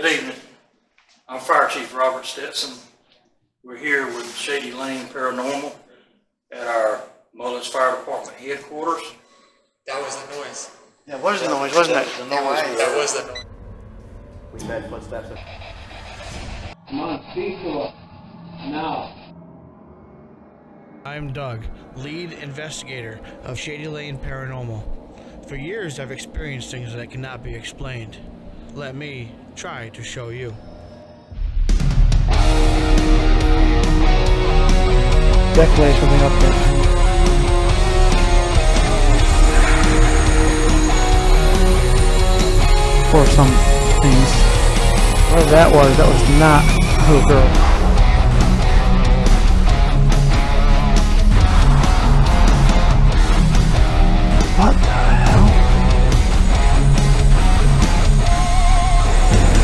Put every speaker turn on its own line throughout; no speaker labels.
Good evening. I'm Fire Chief Robert Stetson. We're here with Shady Lane Paranormal at our Mullins Fire Department headquarters.
That was the noise.
That was the noise, wasn't it?
The noise.
That was the noise.
We heard footsteps.
Come on, speak to us. Now.
I'm Doug, lead investigator of Shady Lane Paranormal. For years I've experienced things that cannot be explained. Let me try to show you.
Definitely something up there. Or some things. Whatever that was not a little girl. What the hell?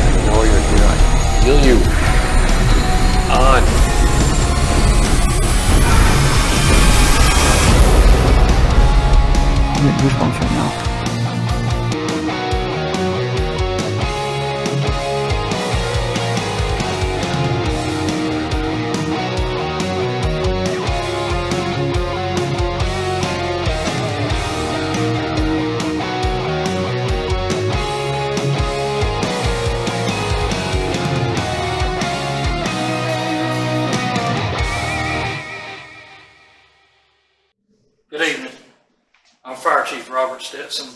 I know what you're doing. Heal you. On.
I'm getting goosebumps right now.
Good evening. I'm Fire Chief Robert Stetson.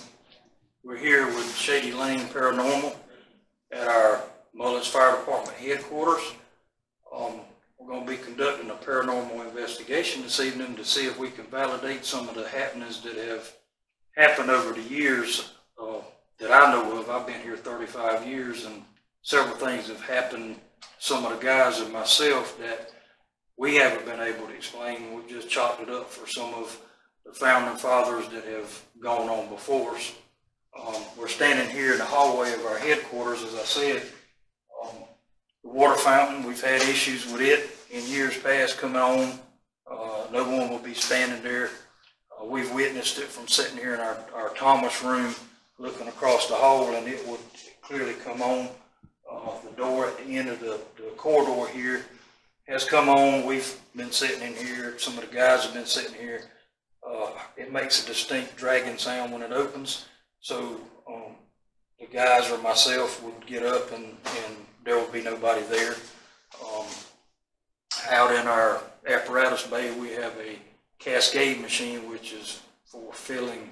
We're here with Shady Lane Paranormal at our Mullins Fire Department headquarters. We're going to be conducting a paranormal investigation this evening to see if we can validate some of the happenings that have happened over the years that I know of. I've been here 35 years and several things have happened, some of the guys and myself, that we haven't been able to explain. We've just chalked it up for some of the founding fathers that have gone on before us. We're standing here in the hallway of our headquarters. As I said, the water fountain, we've had issues with it in years past coming on. No one will be standing there. We've witnessed it from sitting here in our Thomas room looking across the hall, and it would clearly come on. The door at the end of the corridor here has come on. We've been sitting in here. Some of the guys have been sitting here. It makes a distinct dragging sound when it opens. So the guys or myself would get up and there would be nobody there. Out in our apparatus bay, we have a cascade machine, which is for filling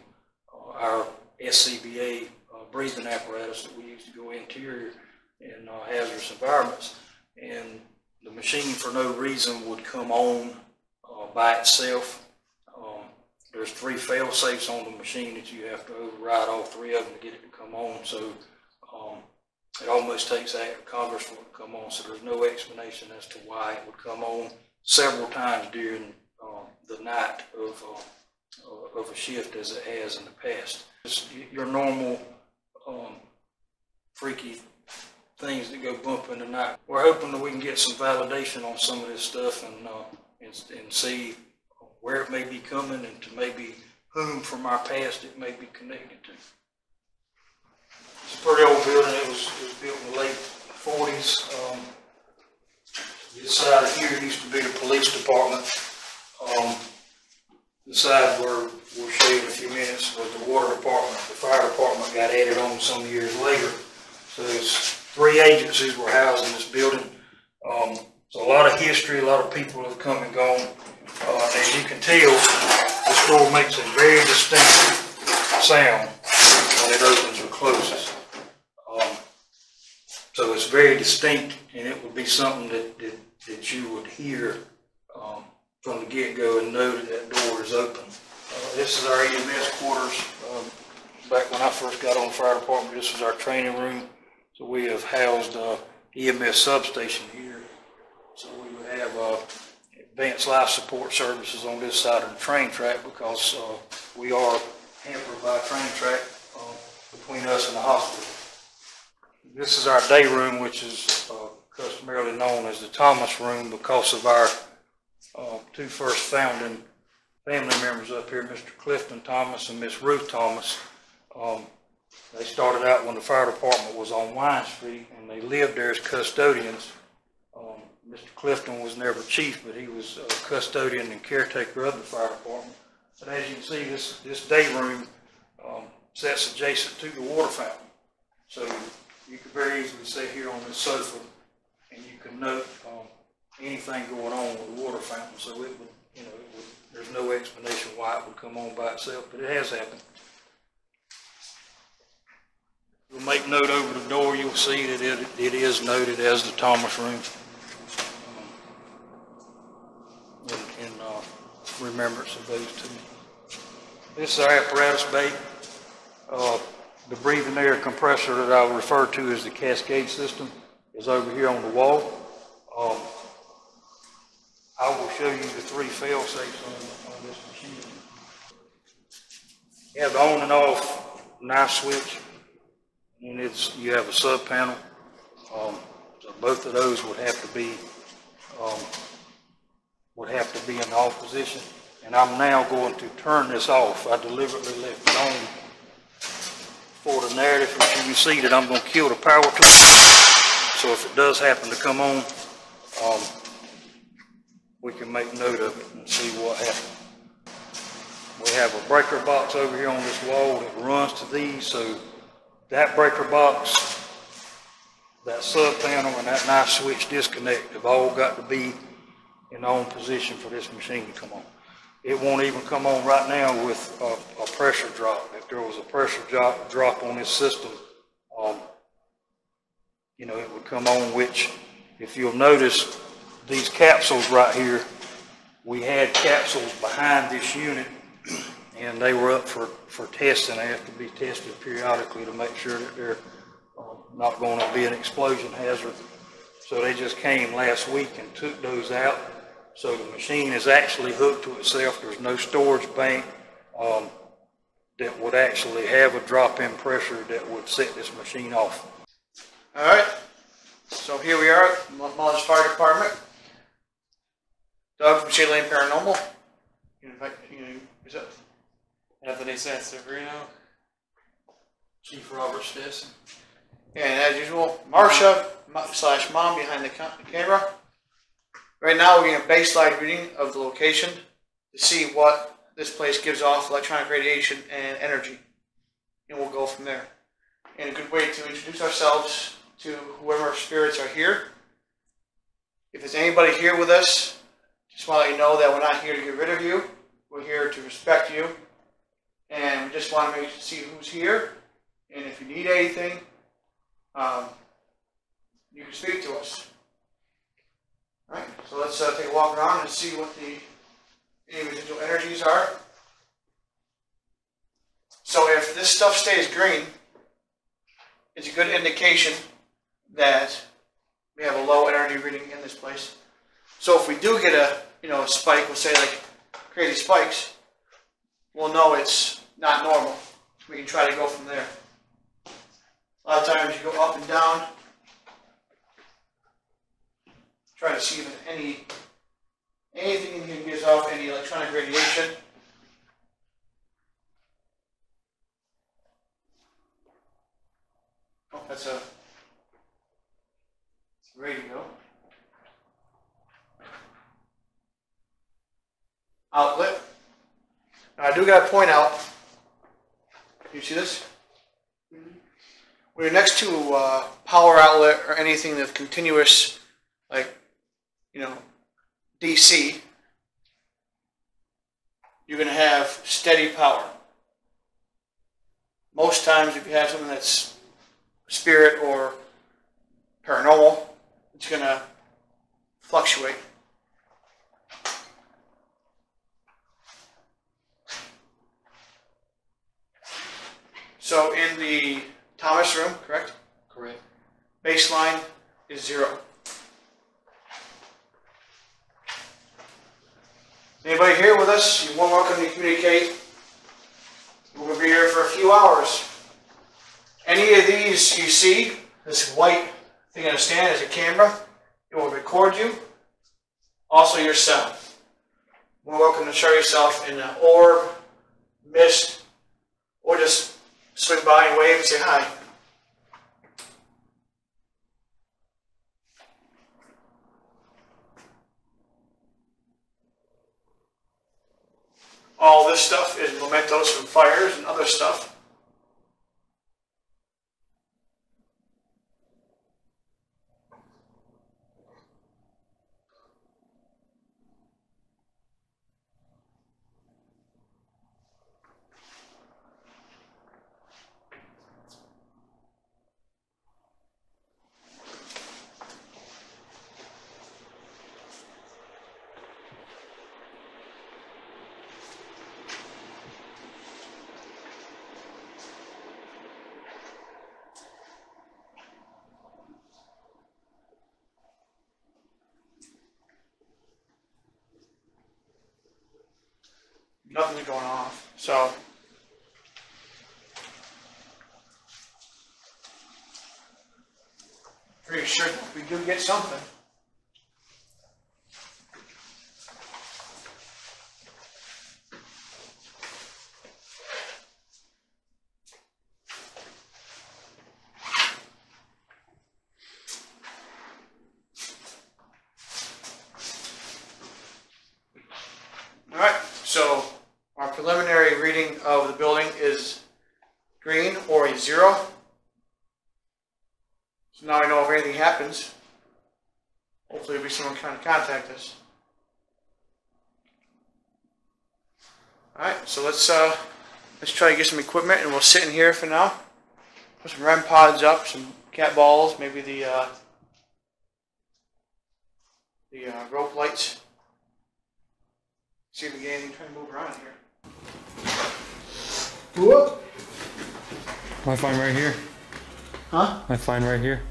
our SCBA breathing apparatus that we use to go interior in hazardous environments. And the machine, for no reason, would come on by itself. There's 3 fail safes on the machine that you have to override all 3 of them to get it to come on. So it almost takes an act of Congress for it to come on. So there's no explanation as to why it would come on several times during the night of a shift as it has in the past. It's your normal freaky things that go bump in the night. We're hoping that we can get some validation on some of this stuff and see where it may be coming and to maybe whom from our past it may be connected to. It's a pretty old building. It was built in the late 40s. This side of here used to be the police department. The side where we'll show you in a few minutes was the water department. The fire department got added on some years later. So there's 3 agencies were housed in this building. So a lot of history, a lot of people have come and gone. As you can tell, this door makes a very distinct sound when it opens or closes. So it's very distinct, and it would be something that you would hear from the get-go and know that door is open. This is our EMS quarters. Back when I first got on the fire department, this was our training room. So we have housed EMS substation here. So we would have advanced life support services on this side of the train track because we are hampered by a train track between us and the hospital. This is our day room, which is customarily known as the Thomas room because of our 2 first founding family members up here, Mr. Clifton Thomas and Miss Ruth Thomas. They started out when the fire department was on Wine Street, and they lived there as custodians. Mr. Clifton was never chief, but he was a custodian and caretaker of the fire department. But as you can see, this day room sits adjacent to the water fountain. So you could very easily sit here on this sofa, and you can note anything going on with the water fountain. So it would, there's no explanation why it would come on by itself, but it has happened. We'll make note over the door. You'll see that it is noted as the Thomas room. In remembrance of those two. This is our apparatus bay. The breathing air compressor that I refer to as the cascade system is over here on the wall. I will show you the three fail safes on this machine. You have the on and off knife switch, and you have a sub panel. So both of those would have to be in the off position. And I'm now going to turn this off. I deliberately left it on for the narrative, as you can see that I'm going to kill the power to it. So if it does happen to come on, we can make note of it and see what happened. We have a breaker box over here on this wall that runs to these. So that breaker box, that sub panel, and that knife switch disconnect have all got to be in on position for this machine to come on. It won't even come on right now with a pressure drop. If there was a pressure drop on this system, it would come on, which, if you'll notice, these capsules right here, we had capsules behind this unit, and they were up for testing. They have to be tested periodically to make sure that they're not going to be an explosion hazard. So they just came last week and took those out. So the machine is actually hooked to itself. There's no storage bank that would actually have a drop-in pressure that would set this machine off.
All right, so here we are at Mullins Fire Department. Doug from Shady Lane Paranormal. Who's up?
Anthony Sanseverino.
Chief Robert Stetson.
And as usual, Marcia / Mom behind the camera. Right now we're getting a baseline reading of the location to see what this place gives off, electronic radiation and energy. And we'll go from there. And a good way to introduce ourselves to whoever spirits are here. If there's anybody here with us, just want to let you know that we're not here to get rid of you. We're here to respect you. And we just want to see who's here. And if you need anything, you can speak to us. Alright, so let's take a walk around and see what the residual energies are. So if this stuff stays green, it's a good indication that we have a low energy reading in this place. So if we do get a spike, we'll say like crazy spikes, we'll know it's not normal. We can try to go from there. A lot of times you go up and down, try to see if anything in here gives off any electronic radiation. Oh, that's a radio. Outlet. Now I do got to point out, you see this? When you're next to a power outlet or anything that's continuous, like, DC, you're going to have steady power. Most times if you have something that's spirit or paranormal, it's going to fluctuate. So in the Thomas room, correct?
Correct.
Baseline is 0. Anybody here with us? You're more welcome to communicate. We're going to be here for a few hours. Any of these you see, this white thing on a stand is a camera. It will record you. Also your sound. You're welcome to show yourself in an orb, mist, or just swing by and wave and say hi. All this stuff is mementos from fires and other stuff. Nothing's going off, so pretty sure we do get something. All right, so our preliminary reading of the building is green or a 0. So now I know if anything happens, hopefully there'll be someone trying to contact us. All right, so let's try to get some equipment, and we'll sit in here for now. Put some REM pods up, some cat balls, maybe the rope lights. See if we get anything trying to move around here. Whoop.
I find right here.
Huh?
I find right here.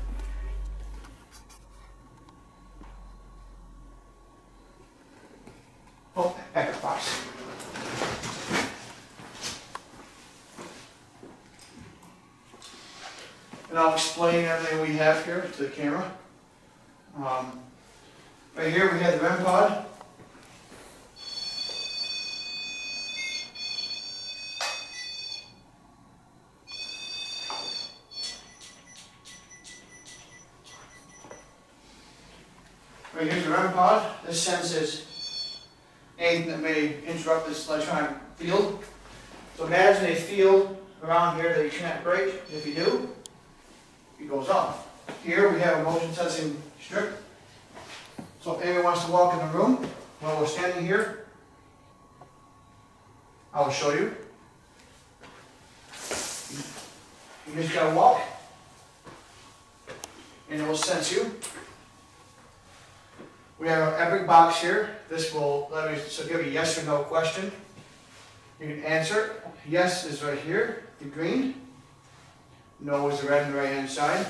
Oh, backup box. And I'll explain everything we have here to the camera. Right here we have the REM pod. Right here's the REM pod. This senses anything that may interrupt this electronic field. So imagine a field around here that you can't break. If you do, it goes off. Here we have a motion sensing strip. So if anyone wants to walk in the room while we're standing here, I will show you. You just gotta walk, and it will sense you. We have an epic box here. This will let me give a yes or no question. You can answer. Yes is right here, the green. No is the red on the right hand side.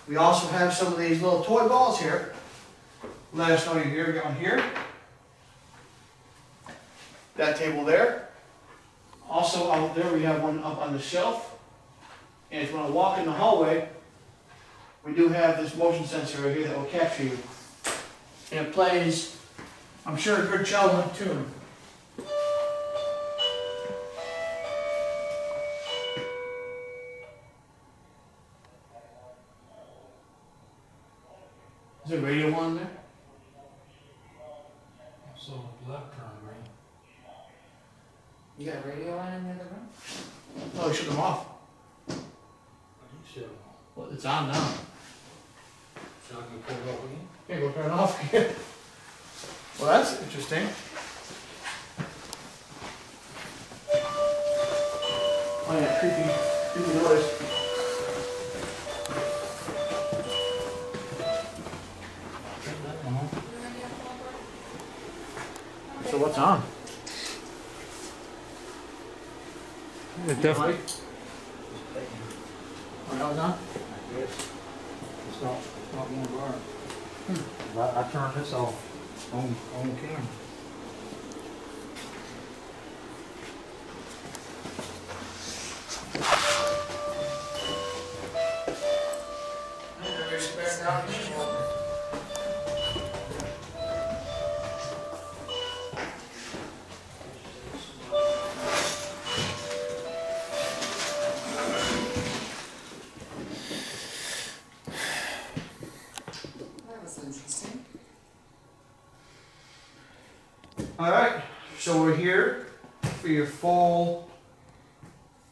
We also have some of these little toy balls here. Let us know you're here. We got one here. That table there. Also out there we have one up on the shelf. And if you want to walk in the hallway, we do have this motion sensor right here that will capture you. And it plays, I'm sure, a good childhood tune. Is there a radio on there?
So left turn, right?
You got a radio on in the other room?
Oh, shut them off.
I think so.
Well, it's on now.
So I can pull it up again?
Okay, we'll turn it off again. Well, that's interesting. Oh yeah, creepy noise. So what's on?
It definitely.
Oh, that was on?
It's not going to burn. I turned this off on camera.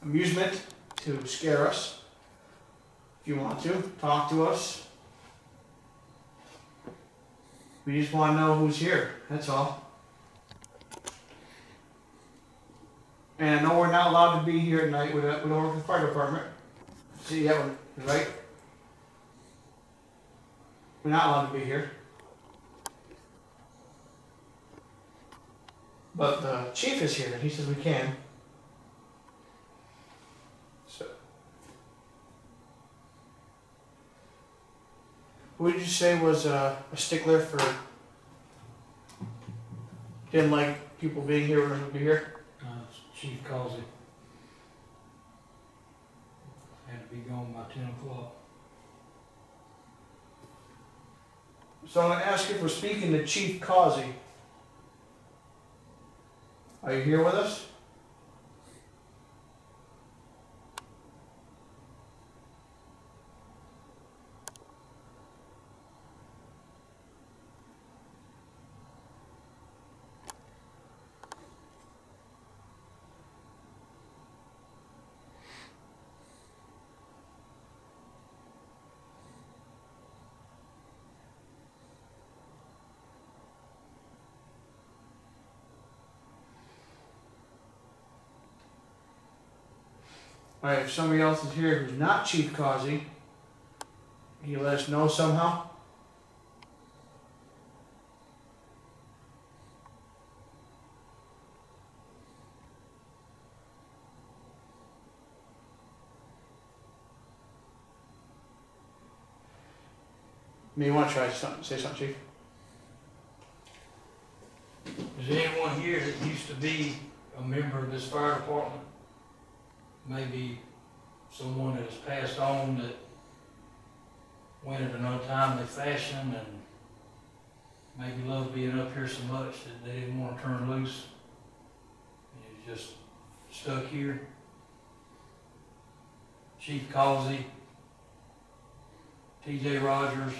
amusement to scare us. If you want to, talk to us. We just want to know who's here, that's all. And I know we're not allowed to be here at night with over the fire department. See that one, right? We're not allowed to be here. But the chief is here, he says we can. So, who did you say was a stickler for, didn't like people being here when we be here?
Chief Causey. Had to be gone by 10 o'clock.
So I'm going to ask if we're speaking to Chief Causey. Are you here with us? Alright, if somebody else is here who's not Chief Causey, can you let us know somehow? Maybe you want to try something, say something, Chief?
Is anyone here that used to be a member of this fire department? Maybe someone that has passed on that went in an untimely fashion and maybe loved being up here so much that they didn't want to turn loose and is just stuck here. Chief Causey, T.J. Rogers,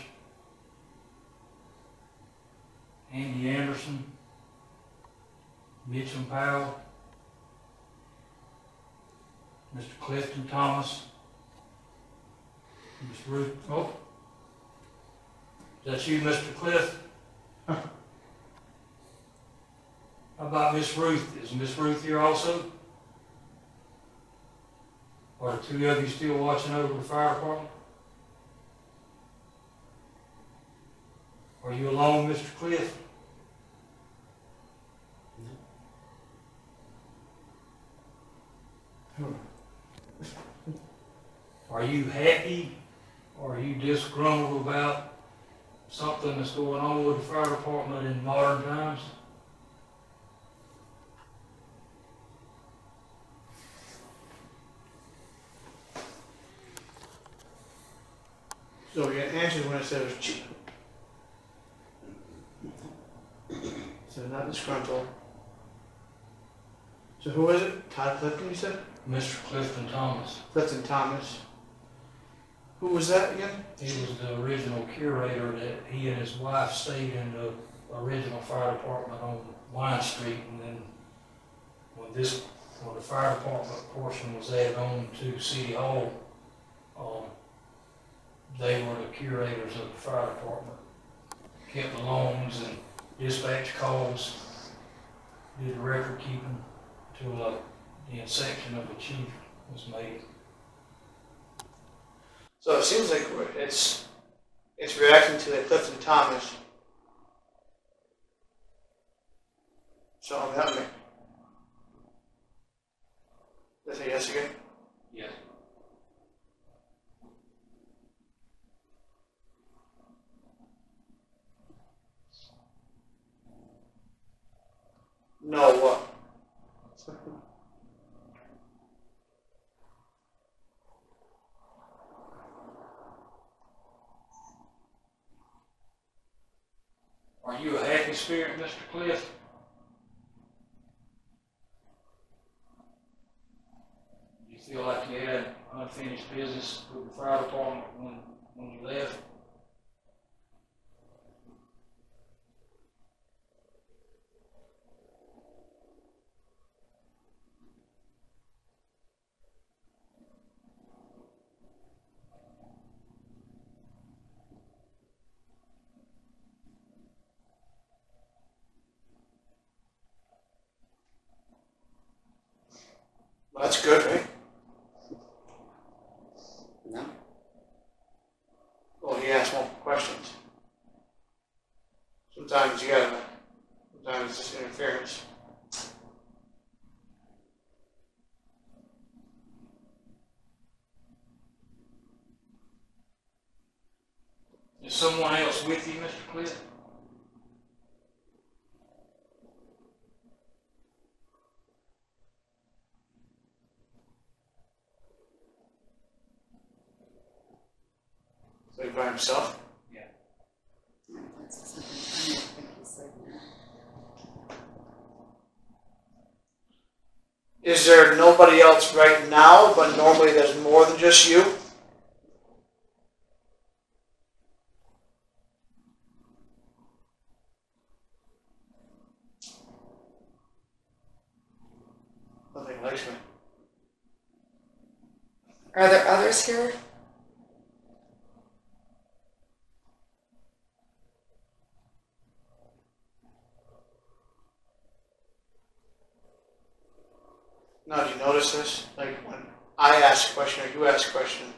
Andy Anderson, Mitchum Powell, Mr. Clifton Thomas, Miss Ruth. Oh, is that you, Mr. Cliff? How about Miss Ruth? Is Miss Ruth here also? Are the two of you still watching over the fire department? Are you alone, Mr. Cliff? Are you happy or are you disgruntled about something that's going on with the fire department in modern times?
So your answer when I said it was Chief. So not disgruntled. So who is it? Todd Clifton, you said?
Mr. Clifton Thomas.
Clifton Thomas. Who was that again?
He was the original curator that he and his wife stayed in the original fire department on Wine Street, and then when the fire department portion was added on to City Hall, they were the curators of the fire department. Kept the loans and dispatch calls, did record keeping till the inception of the chief was made.
So it seems like it's reacting to that Clifton Thomas. So help me. Did I say yes again?
Yes.
No, what?
Are you a happy spirit, Mr. Cliff? You feel like you had unfinished business with the fire department when you left?
Well, that's good, right?
No?
Well, he asks multiple questions. Sometimes sometimes it's just interference.
Is someone else with you, Mr. Cliff?
So he's by himself?
That's something funny. I think he said no.
Is there nobody else right now, but normally there's more than just you? Nothing likes me.
Are there others here?
Now, do you notice this? Like when I ask a question or you ask a question,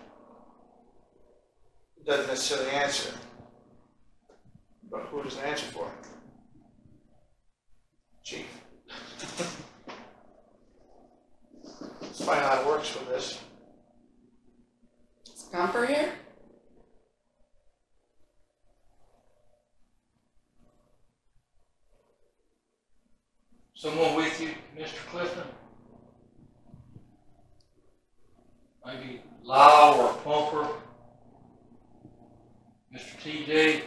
it doesn't necessarily answer. But who does it answer for? Chief. Let's find out how it works with this.
Is Bumper here?
Someone with you, Mr. Clifton? Maybe Lyle or Pumper? Mr. TJ?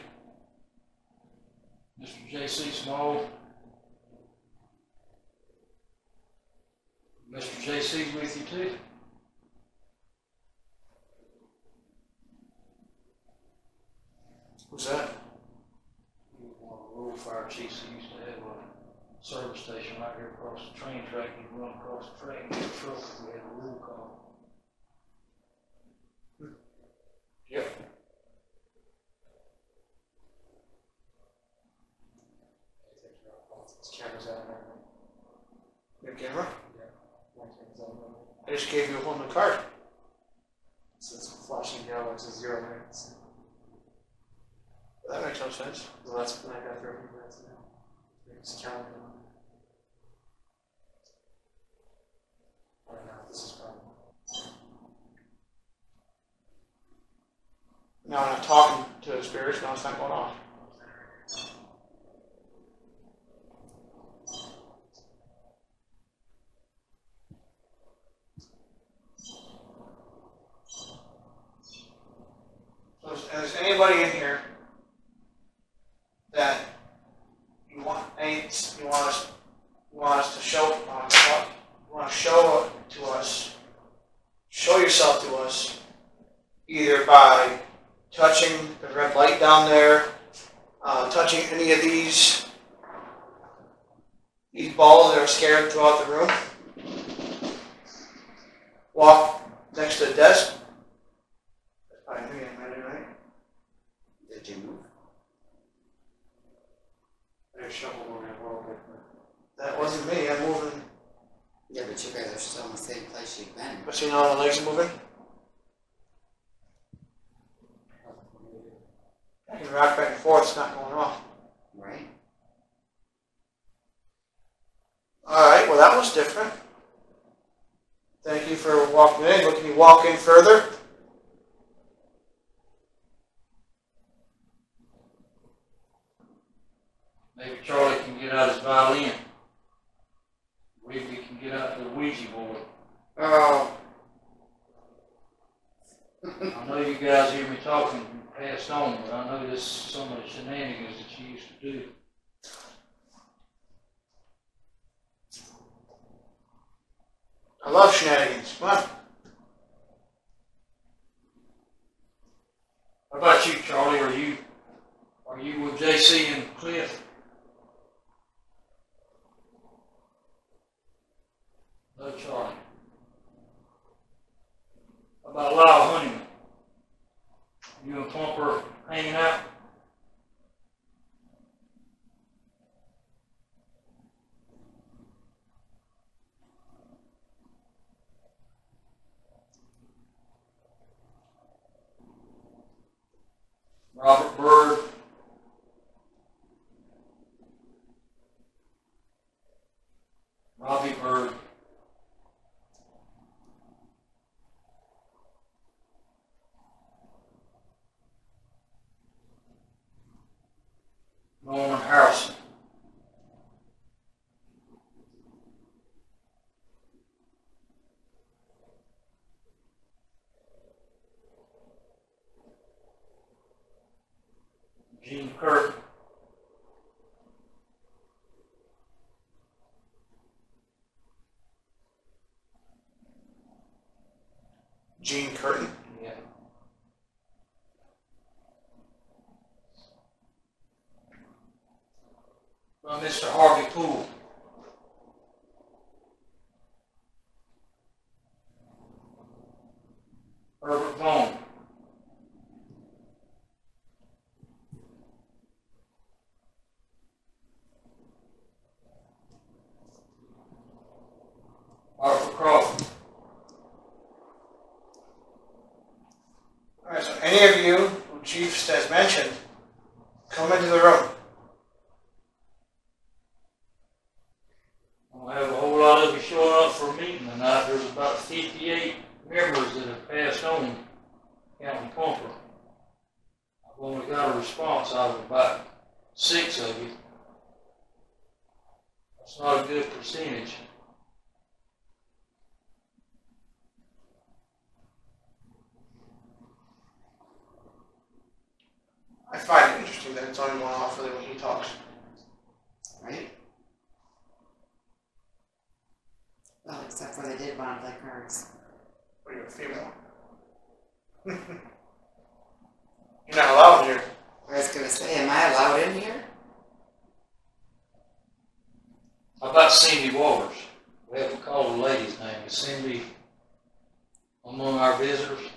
Mr. JC Small? Mr. JC's with you too?
Who's that?
One of the rural fire chiefs who used to have a service station right here across the train track. He'd run across the track and get a truck if we had a roll call.
Yep.
Cameras out there.
Your camera?
Yeah. One camera's out there.
I just gave you a whole new card.
So it's flashing yellow, it says 0 minutes.
That makes no sense.
Well, that's when I got there a few minutes ago. It's counting on. I don't know if this is probably.
Now I'm not talking to the spirits, now it's not going off. So is anybody in here that you want us to show to us, show yourself to us, either by touching the red light down there, touching any of these balls that are scattered throughout the room. Walk next to the desk. That's probably me, right?
Did you move?
I shuffled over a little bit.
That wasn't me. I'm moving.
Yeah, but you guys are still in the same place you've been.
But see now the legs are moving. I can rock back and forth. It's not going off.
Right?
All right. Well, that was different. Thank you for walking in. But can you walk in further?
Maybe Charlie can get out his violin. Rigby can get out the Ouija board.
Oh.
I know you guys hear me talking passed on, but I know this is some of the shenanigans that you used to do.
I love shenanigans. Come on.
How about you, Charlie? Are you with JC and Cliff? No, Charlie. How about Lyle Honeyman? You and Pumper hanging out?
Gene Curtin.
Gene Curtin.
Yeah. Mr. Harvey Poole. Herbert Vaughn. Arthur Crawford.
All right, so any of you who Chief has mentioned, come into the room.
I don't have a whole lot of you showing up for a meeting tonight. There's about 58 members that have passed on, counting Pumper. I've only got a response out of about 6 of you. That's not a good percentage.
I find it interesting that it's only one off really when he talks.
Right? Well, except for they did want to play cards.
What are you, a female? You're not allowed here.
I was going to say, am I allowed in here?
How about Cindy Waters? We haven't called the lady's name. Is Cindy among our visitors?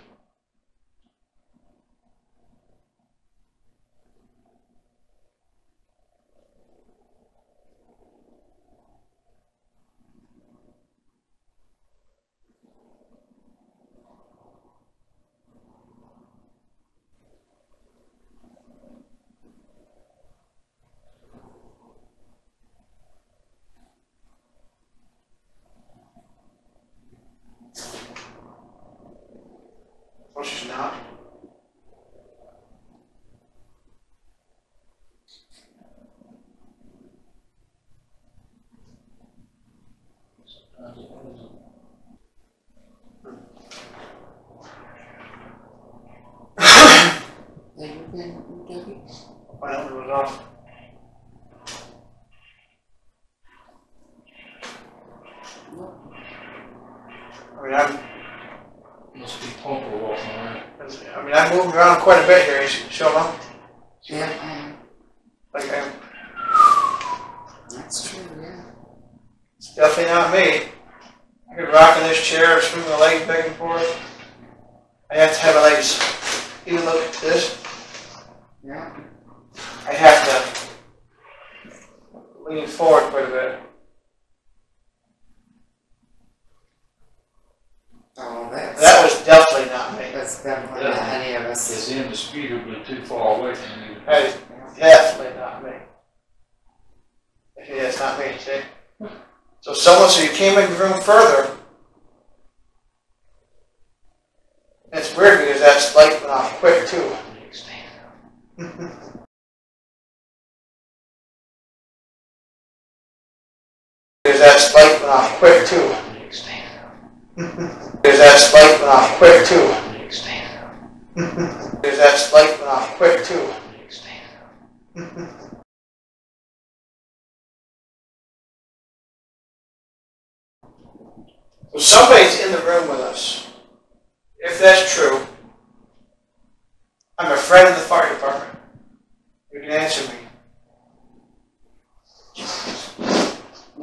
Oh, she's not.
Yeah, you've been, Dougie?
My number was off.
Nope.
I mean,
Must be Pumper walking around.
I'm moving around quite a bit here. You show up?
Yeah, I am.
Like I am.
That's true, yeah.
It's definitely not me. I could rock in this chair or swing my legs back and forth. I have to have my legs even look at this.
Yeah.
I have to lean forward quite a bit.
Oh,
That was definitely not me.
that's definitely not any of us.
It's indisputably too far away from you.
That is definitely not me. Yeah, it's not me, see? So you came in the room further. And it's weird because that light went off quick too. Because that light went off quick too. Because that light went off quick too. Because that light went off quick too. So somebody's in the room with us. If that's true, I'm a friend of the fire department. You can answer me.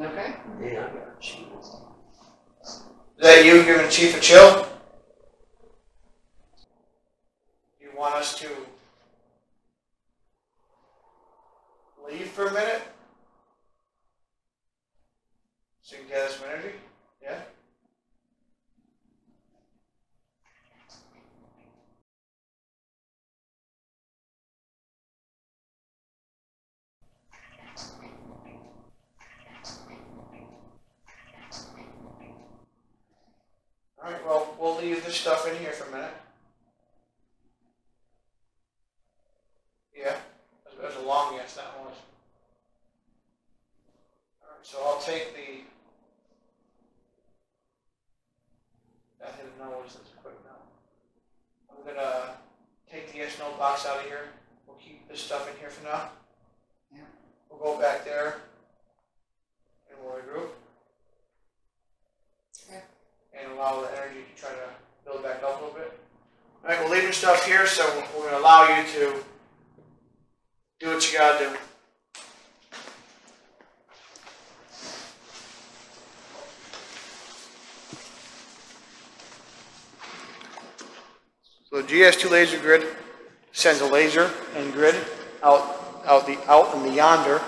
Okay.
Yeah, I got a chill.
Is that you giving the chief a chill? You want us to leave for a minute? So you can get us some energy? Yeah? Alright, well, we'll leave this stuff in here for a minute. Yeah, that was a long yes, that one was. Alright, so I'll take the. That hit a noise, that's quick now. I'm gonna take the yes no box out of here. We'll keep this stuff in here for now.
Yeah.
We'll go back there and we'll regroup
Okay.
and allow the energy to try to build back up a little bit. All right, we're leaving stuff here, so we're going to allow you to do what you got to do. So the GS2 laser grid sends a laser and grid out in the yonder,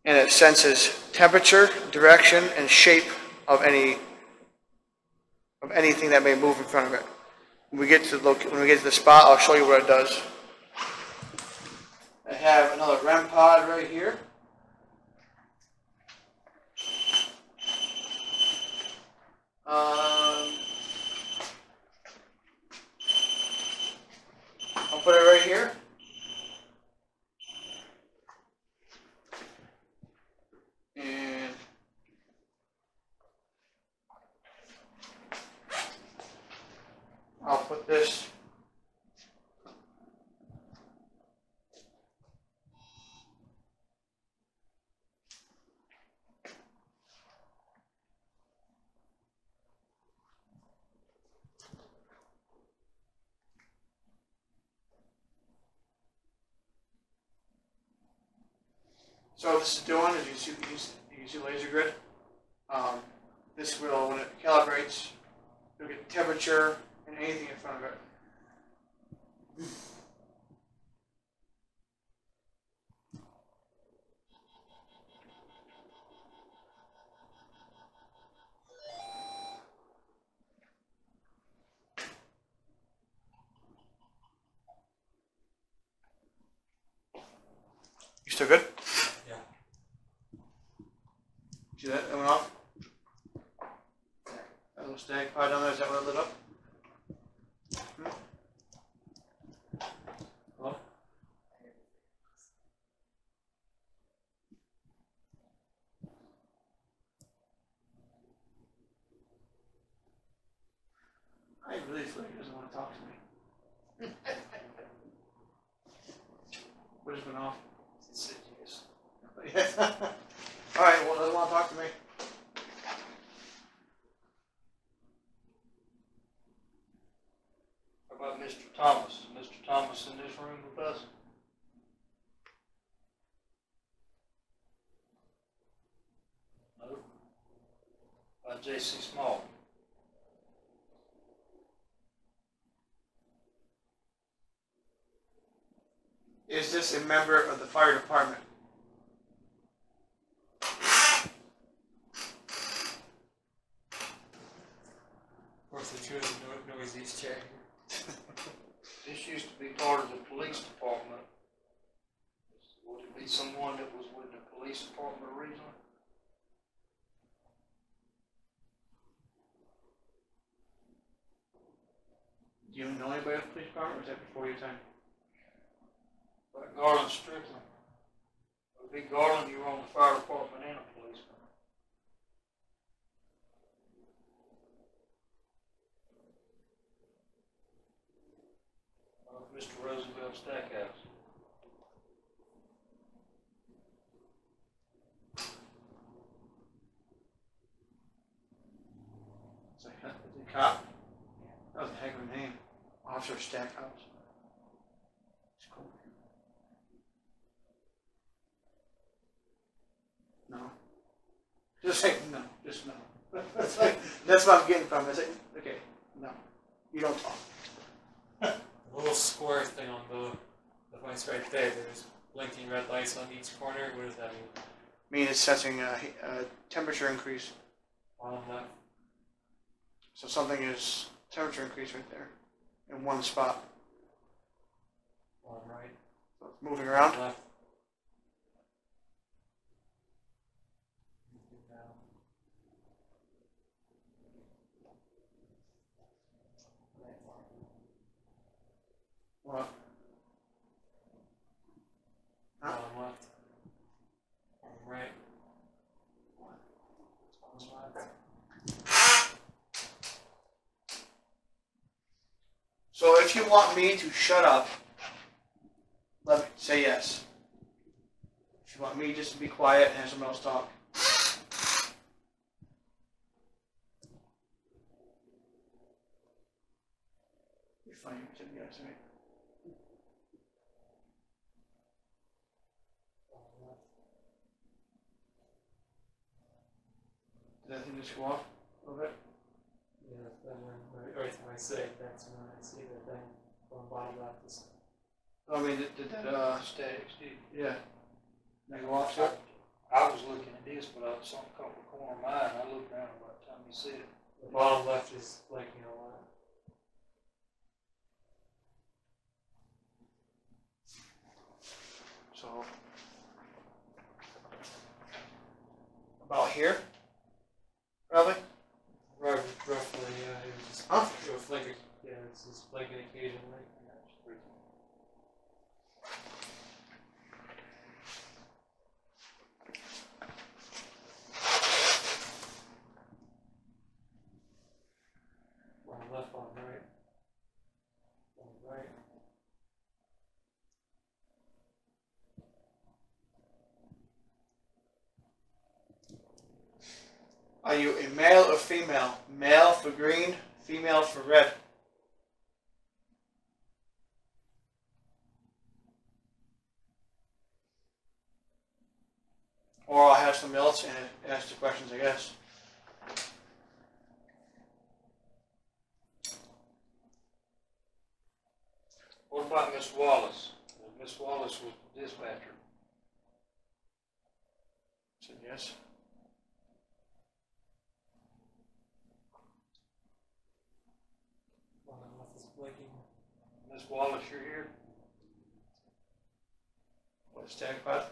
and it senses temperature, direction, and shape of anything that may move in front of it. When we get to the spot, I'll show you what it does. I have another REM pod right here. I'll put it right here. And I'll put this So what this is doing is you can see laser grid. This will, when it calibrates, it'll get temperature and anything in front of it. You still good?
Yeah.
See that? That went off? That little static pod down there, is that what it lit up? Hello? I really feel like he doesn't want to talk to me. What just went off?
It said yes.
Yes. All right, well, doesn't want to talk to me.
How about Mr. Thomas? Is Mr. Thomas in this room with us? No. How about J.C. Small?
Is this a member of the fire department?
What's the truth? Noisy's chair.
This used to be part of the police department. Would it be someone that was with the police department originally?
Do you know anybody at the police department, or was that before your time?
Like Garland Strickland. It would be Garland, you were on the fire department and a policeman. Mr. Roosevelt Stackhouse.
Is it a cop? That was a heck of a name. Officer Stackhouse. It's cool. No. Just say no. Just no. That's like, that's what I'm getting from it. It's like, okay, no. You don't talk.
The little square thing on the lights right there, there's blinking red lights on each corner. What does that mean?
I mean, it's sensing a temperature increase.
On that.
So something is temperature increase right there in one spot.
On right.
So it's moving around.
Left.
What? Huh?
On left. On right. On left.
So if you want me to shut up, let me say yes. If you want me just to be quiet and have someone else talk. You're funny, you said yes, right? Did that thing just go off a little bit?
Yeah, then every time I say it, that's when I see the thing on the bottom left. Is,
I mean, did that,
Static, Steve.
yeah. Did that go off, sir?
I was looking at this, but something caught the corner of mine. I looked down by the time you said it.
the bottom left is blinking a lot.
So, about here, probably.
Roughly, yeah. It was just,
Huh?
it was like yeah, it's just blinking occasionally. Bottom left, bottom right. Bottom right.
Are you a male or female? Male for green, female for red. Or I'll have somebody else ask the questions, I guess.
What about Miss Wallace? Miss Wallace was the dispatcher.
Said yes.
Bottom left is blinking.
Miss Wallace, you're here?
What's stack pod?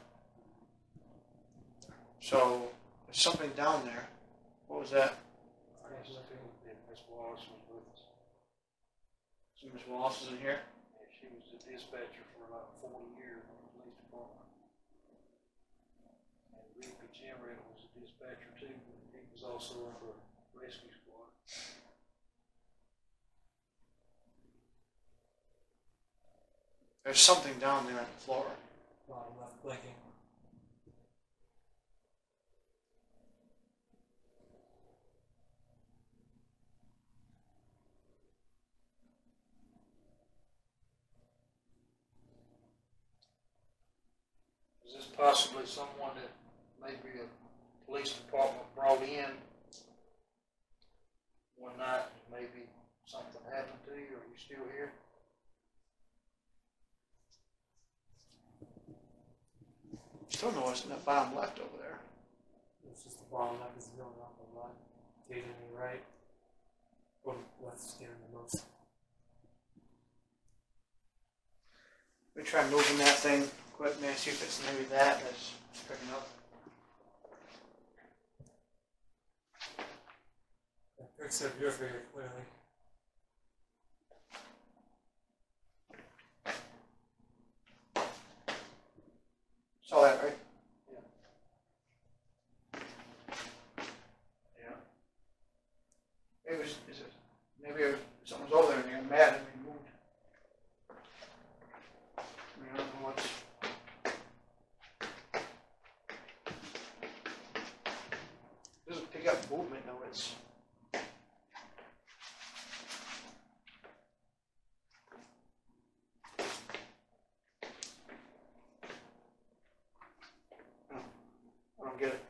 So, there's something down there. What was that?
Miss Wallace was with us.
So Miss Wallace is in here?
Yeah, she was the dispatcher for about 40 years in the police department. And Ricky Jimrell was a dispatcher too, but he was also in the rescue squad.
There's something down there on the floor.
Bottom left blinking.
Is this possibly someone that maybe a police department brought in one night, maybe something happened to you? Are you still here?
Still noticing that bottom left over there.
It's just the bottom left is going up a lot. Occasionally right. Or left's scaring the most.
We try moving that thing quick, man, see if it's maybe that's picking up.
Except you're very clearly.
Saw that, right?
Yeah.
Maybe someone's over there and they got mad and they moved. I don't know what's. It doesn't pick up movement though, it's. I don't get it.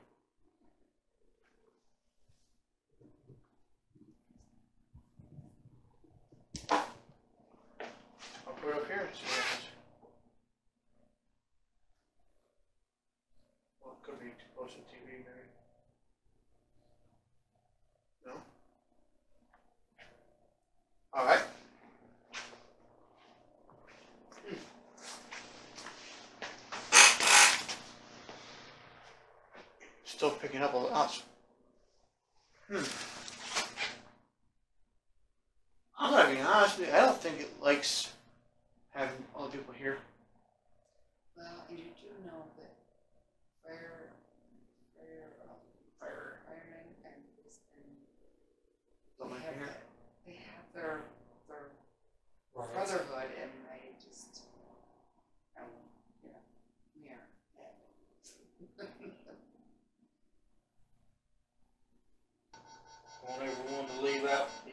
I'll put it up here and see what happens. Well, it could be too close to the TV, maybe. No? All right. Still picking up a lot. I'm gonna be honest with you, I don't think it likes having other people here.
Well, and you do know that firemen and policemen,
Don't like it here.
they have their brotherhood, and they just, and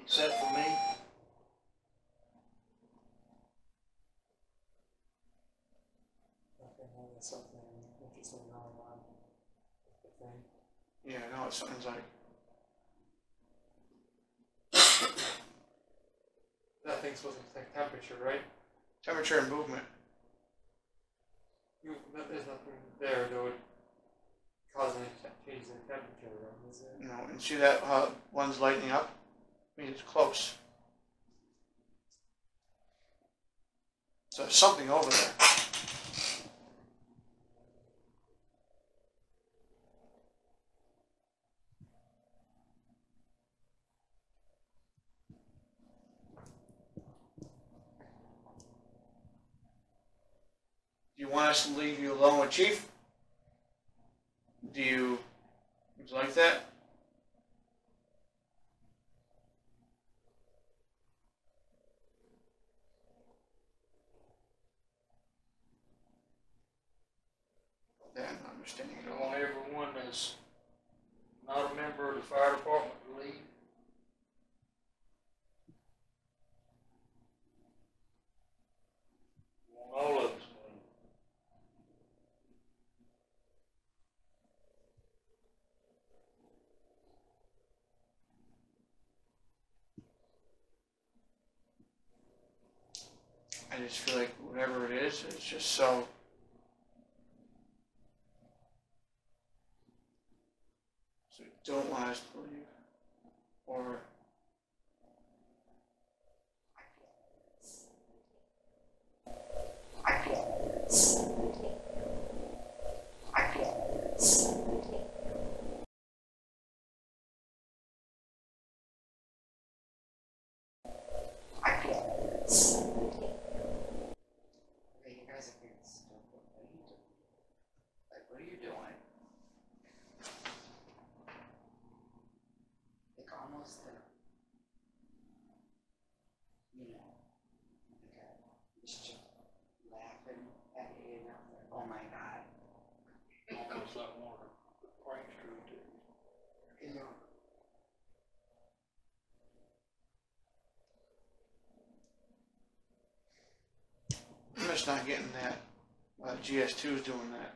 except for me.
Okay, now there's something interesting going on with the thing.
Yeah, I know, something's like,
That thing's supposed to detect temperature, right?
temperature and movement.
There's nothing there that would cause any change in temperature, right? Is there?
You know, and see that how one's lighting up? I mean, it's close. So there's something over there. Do you want us to leave you alone with Chief? Would you like that? That I'm not understanding
You
at all.
want everyone that's not a member of the fire department to leave? You want all of us to leave?
I just feel like whatever it is, it's just so. So you don't want us to leave, or
Okay, you guys are being stupid. What are you doing? Like, what are you doing? Like, almost there. You know, like, I was just laughing at you, and I was like, oh my god.
Almost like one of the prank crew did.
You know,
I'm just not getting that. GS2 is doing that.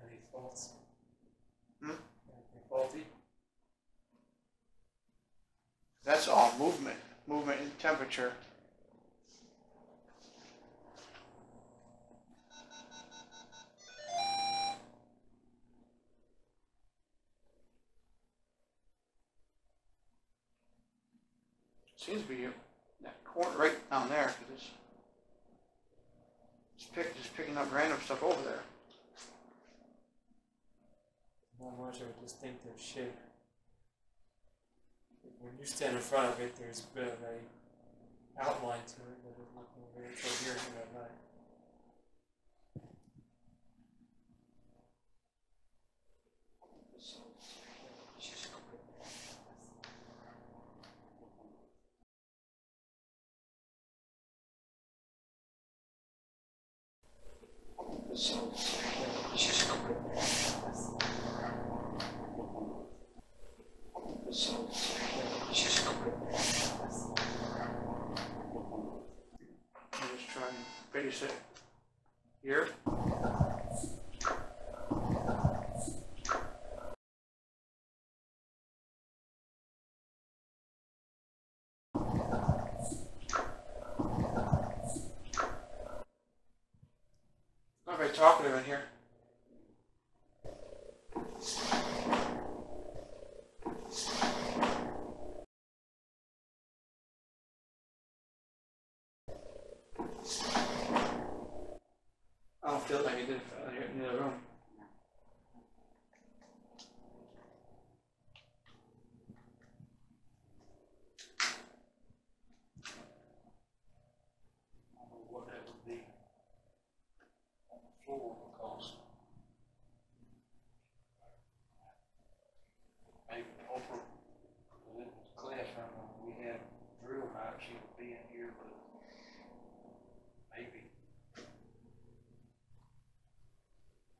Any faults?
Hmm?
Anything faulty?
That's all movement, movement and temperature. Seems to be that corner right down there, because just picking up random stuff over there.
Not much of a distinctive shape. When you stand in front of it, there's a bit of a outline to it, but there's nothing very coherent at night.
I'm just trying to base it here. Not very talkative in here. I don't feel like it did in the other room.
I don't know what that would be on the floor, because maybe Oprah, because it was classroom when we had drill night, she would be in here, but maybe.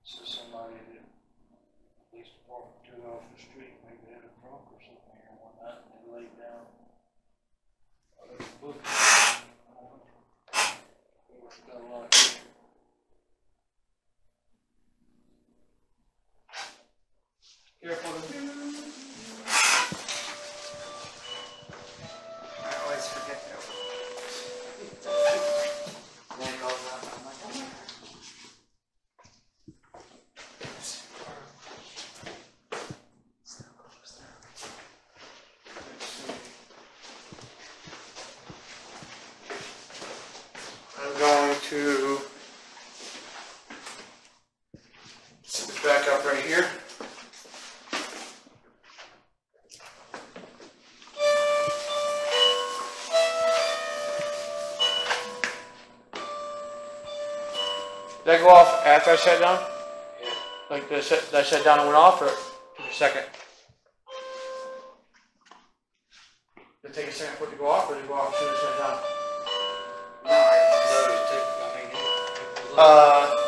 So somebody that police department took off the street, maybe had a drunk or something here one night, and they laid down.
that go off after I sat down? Yeah. Like did I sat down and went off, or took a second? Did it take a second for it to go off, or did it go off as soon as I sat down?
No, I
No, it took, I mean, it was like-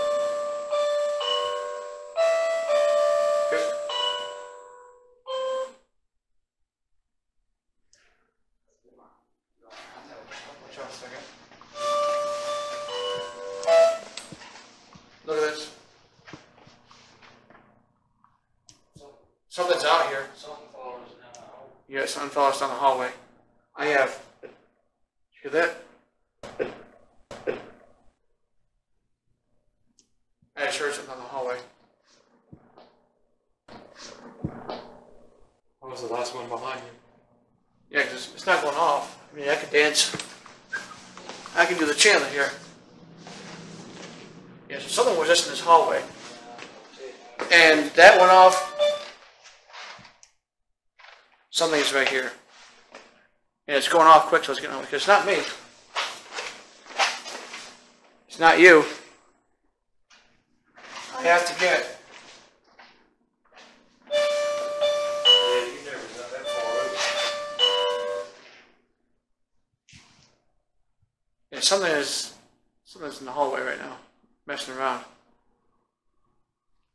Watch out a second. Look at this. Something's out here.
something follows now.
Yeah, something fell us down the hallway. I have. Hear that? I just heard something down the hallway.
What was the last one behind you?
Yeah, because it's not going off. I mean, I can dance. I can do the chanting here. Yeah, so something was just in this hallway. And that went off. Something's right here. And it's going off quick, so it's getting on. Because it's not me. It's not you. I have to get.
Yeah, you never got that far over.
Yeah, something's in the hallway right now, messing around.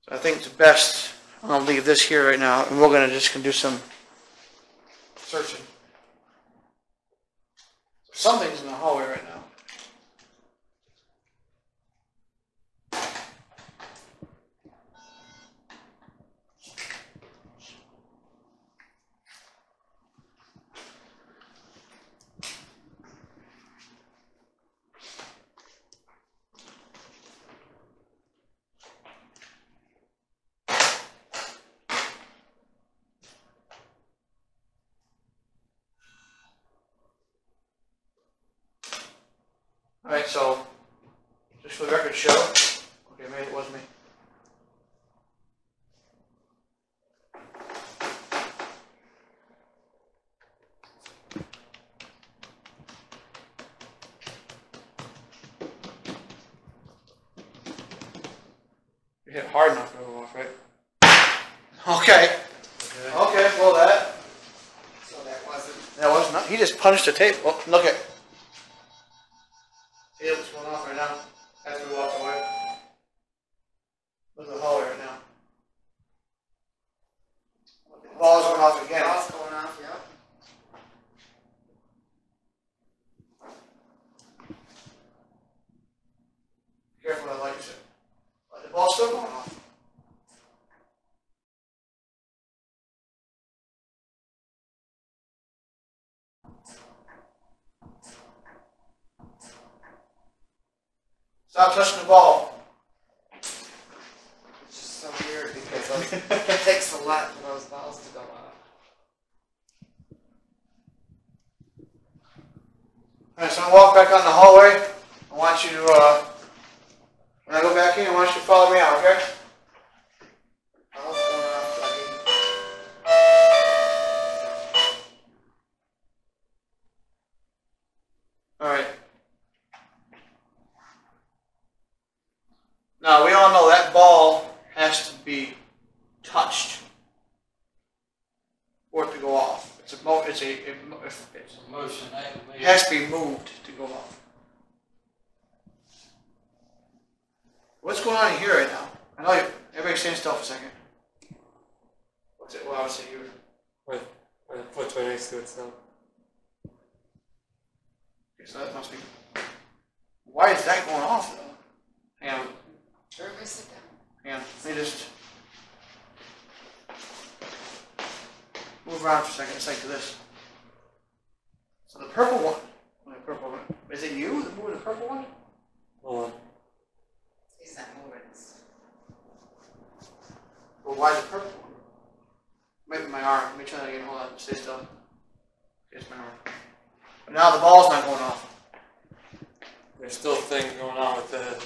So I think it's best. I'm gonna leave this here right now, and we're gonna do some searching. Something's in the hallway right now. Alright, so, just for the record show, okay, maybe it was me. You hit hard enough to go off, right? Okay. Okay, well that.
So that wasn't.
That was not, he just punched the tape. Oh, look at. See what's going off right now? As we walk away. Look at the hallway right now. The ball's going off again.
Ball's going off, yep.
Careful with the lights. The ball's still going off. Stop touching the ball.
It's just so weird because it takes a lot for those balls to go off.
Alright, so I'm gonna walk back on the hallway. I want you to, when I go back in, I want you to follow me out, okay?
Ball's going off, buddy.
Alright. Now, we all know that ball has to be touched for it to go off. It's a
Motion that would
it
be.
has to be moved to go off. What's going on here right now? I know you, everybody stand still for a second. What's it? Well, I would say you were.
Where the foot's right next to it, so.
Okay, so that must be. Why is that going off though? Hang on.
Everybody sit down.
Hang on. Let me just move around for a second. It's like this. So the purple one. The purple one. Is it you that moved the purple one?
Hold on.
He's not moving.
Well, why the purple one? Maybe my arm. Let me try that again. Hold on. Stay still. It's my arm. But now the ball's not going off.
There's still a thing going on with the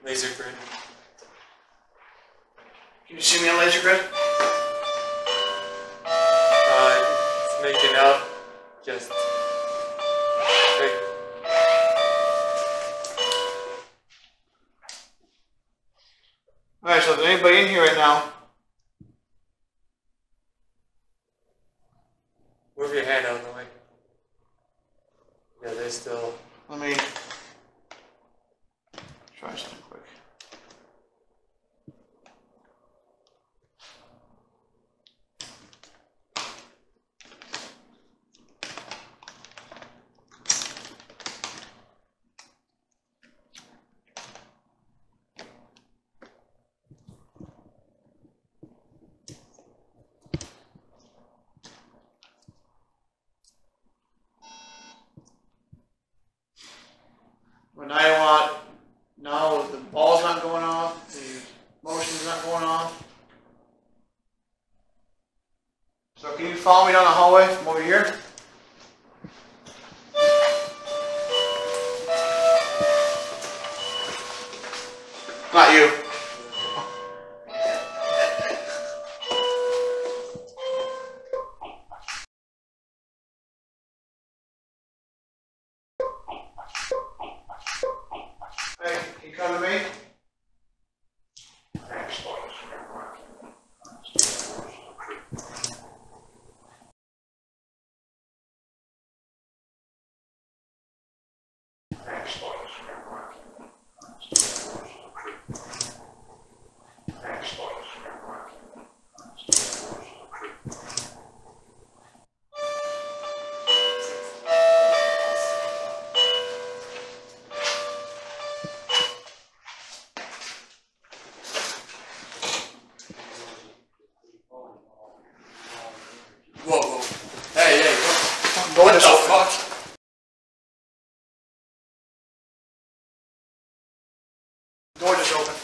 laser grid.
Can you see me on laser grid?
It's making out just.
Alright, so is there anybody in here right now?
Move your hand out of the way. Yeah, they're still.
Let me try something quick. But now you want, now the ball's not going off, the motion's not going off. So can you follow me down the hallway from over here? Not you. Hey, can you come to me?
Whoa, whoa. Hey, what?
Door
What the
just open.
fuck?
Door just open.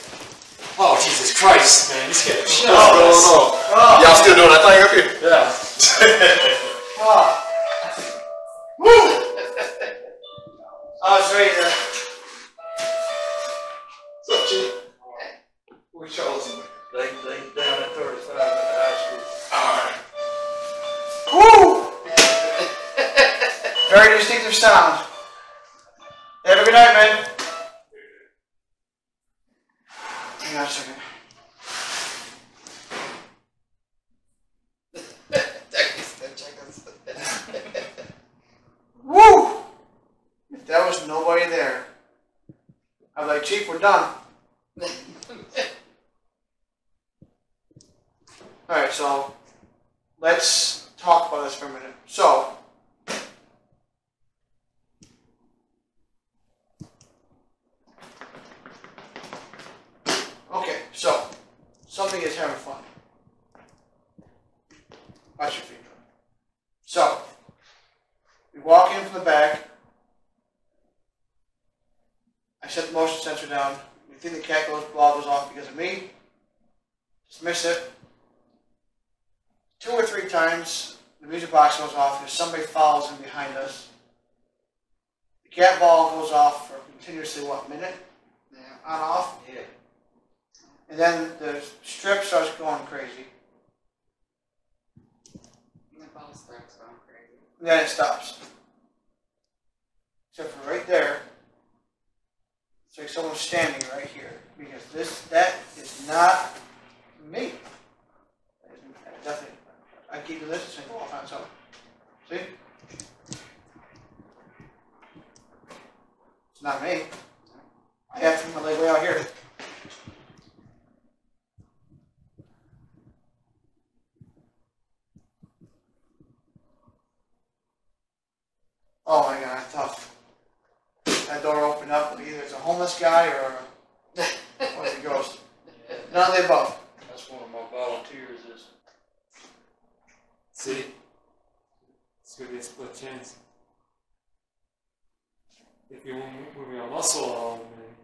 Oh, Jesus Christ, man. You scared the shit
Oh,
out of us.
Oh.
Yeah, I'm still doing that thing up here. Yeah.
Oh. Woo! I was ready to.
What's up, G? We chose him.
They down at 35 at the high school.
Alright.
Woo! Very distinctive sound. Have a good night, man. Hang on a second. Woo! If there was nobody there, I'd be like, Chief, we're done. Alright, so let's talk about this for a minute. So, okay, so something is having fun. Watch your feet. So, we walk in from the back. I set the motion sensor down. We think the cat ball goes off because of me. Dismiss it. 2 or 3 times the music box goes off because somebody follows in behind us. The cat ball goes off for continuously, what, minute? Yeah. On off?
Yeah.
And then the strip starts going crazy.
The ball starts going crazy.
And then it stops. Except for right there. It's like someone's standing right here. Because that is not me. That is definitely. I keep doing this and go off on its own. See? It's not me. I have to put my leg way out here. Oh my god, tough. That door opened up, but either it's a homeless guy or a ghost. None of the above.
That's one of my volunteers is.
See? It's gonna be a split chance. If you move your muscle along, then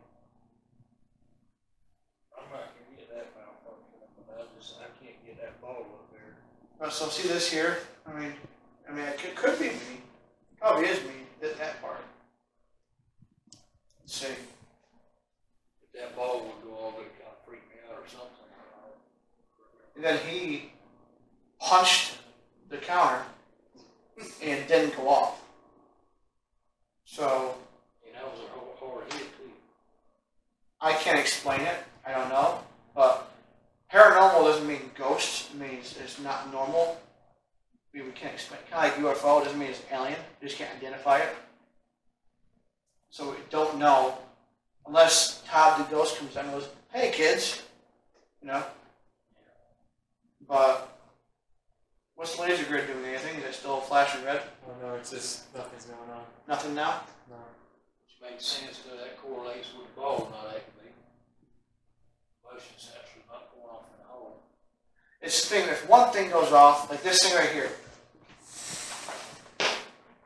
I'm not gonna get that malfunction, but I can't get that ball up there.
So see this here? I mean, it could be me. Probably is me. That part. Let's see.
If that ball would go off, it kind of freak me out or something.
And then he punched the counter and it didn't go off. So
And that was a hard hit too.
I can't explain it. I don't know, but doesn't mean it's alien. You just can't identify it. So we don't know unless Todd the ghost comes down and goes, "Hey kids," you know. But what's the laser grid doing? Anything? Is it still flashing red?
Oh no, it's just nothing's going on.
Nothing now.
No.
Which makes sense because that correlates with the ball not activating. Motion sensor not going off in the hole.
It's the thing. If one thing goes off, like this thing right here,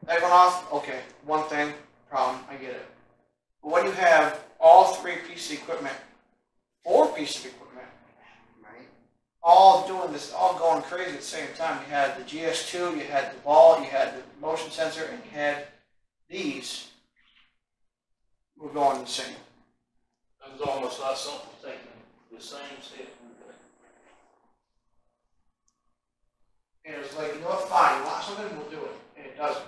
that went off. Okay, one thing, problem. I get it. But when you have all three pieces of equipment, four pieces of equipment,
Right?
all doing this, all going crazy at the same time. You had the GS2, you had the ball, you had the motion sensor, and you had these. Were going insane.
It was almost like something taking the same step.
And it was like, you know what, fine, you want something, we'll do it. And it doesn't.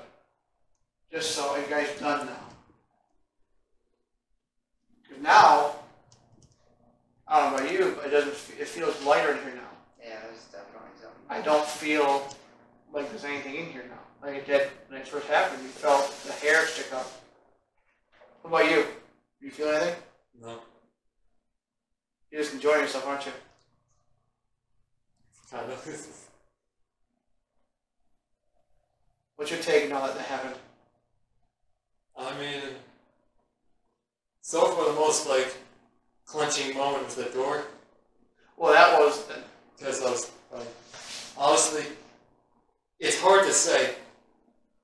Just so you guys done now. Because now, I don't know about you, but it feels lighter in here now.
Yeah, there's definitely something.
I don't feel like there's anything in here now. Like it did when it first happened. You felt the hair stick up. What about you? Do you feel anything?
No.
You're just enjoying yourself, aren't you?
Kind of.
What's your take now that happened?
I mean, so for the most like clenching moment was the door,
Well, that was
because I was like, honestly, it's hard to say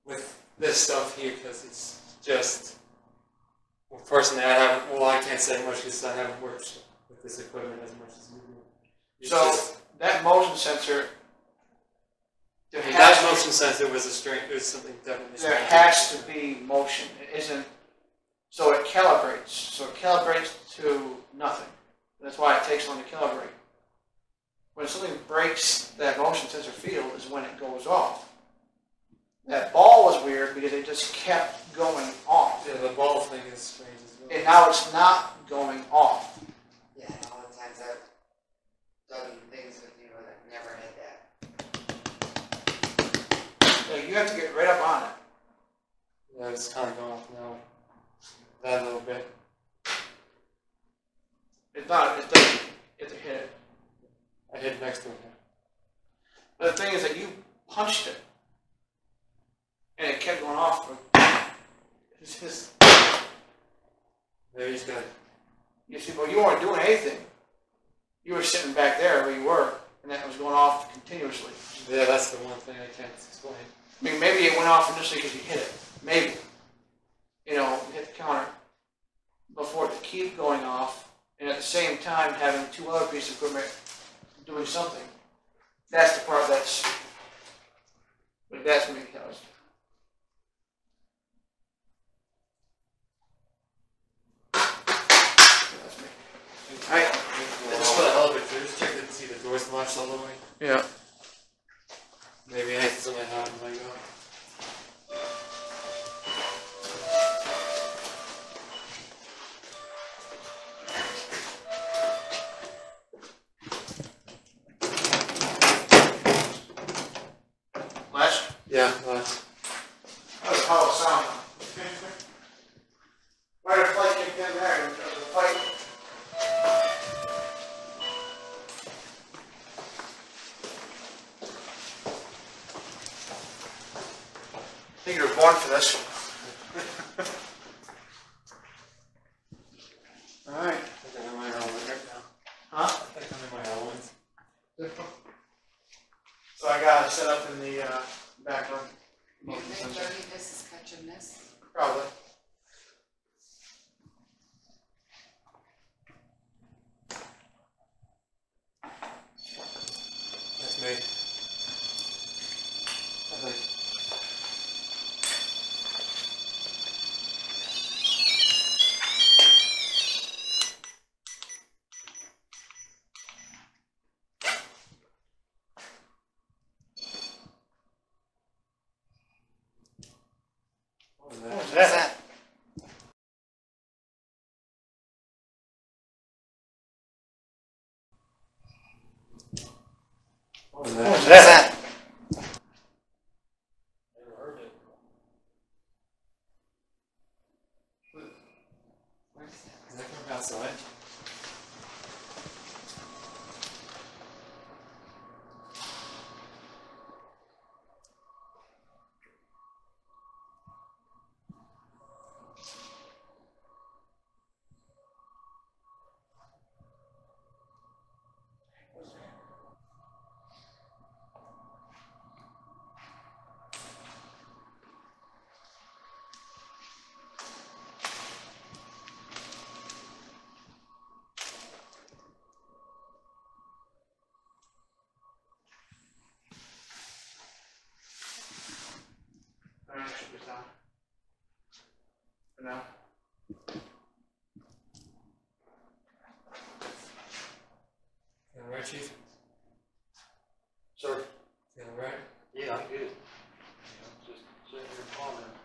with this stuff here because it's just. Well, personally, I can't say much because I haven't worked with this equipment as much as you do. It's
so
just,
that motion sensor.
that motion sensor was a strength. It was something definitely.
There has to be motion. It isn't. So it calibrates. So it calibrates to nothing. That's why it takes long to calibrate. When something breaks that motion sensor field is when it goes off. That ball was weird because it just kept going off.
Yeah, the ball thing is strange as well.
And now it's not going off.
Yeah, and all the times I've done things with you that never had that.
Like you have to get right up on it.
Yeah, it's kind of going off now. That a little bit.
It's not. It doesn't. You have to hit it.
I hit next to it.
But the thing is that you punched it, and it kept going off. It's just.
Maybe he's got.
You see, but you weren't doing anything. You were sitting back there where you were, and that was going off continuously.
Yeah, that's the one thing I can't explain.
I mean, maybe it went off initially because you hit it. Maybe. You know, hit the counter. Before it to keep going off, and at the same time having two other pieces of equipment doing something. That's the part that's. But that's maybe caused. That's me. Alright.
Just for the hell of it, just check to see the doors latched all the way.
Yeah.
Maybe anything's gonna happen when I go.
Latch?
Yeah,
That was a hollow sound. Why did the flight kick in there? There was a fight. I think you were born for this. Alright.
I think I'm in my element right now.
Huh?
I think I'm in my element.
So I got it set up in the back room.
You think Jody, this is catching this?
Probably.
That's me. I think. What was that?
What was that?
What was
What
that?
was that?
Never heard
down. For now.
Feeling right, Chief?
Sir?
Feeling right?
Yeah, I'm good. Just sitting here pondering.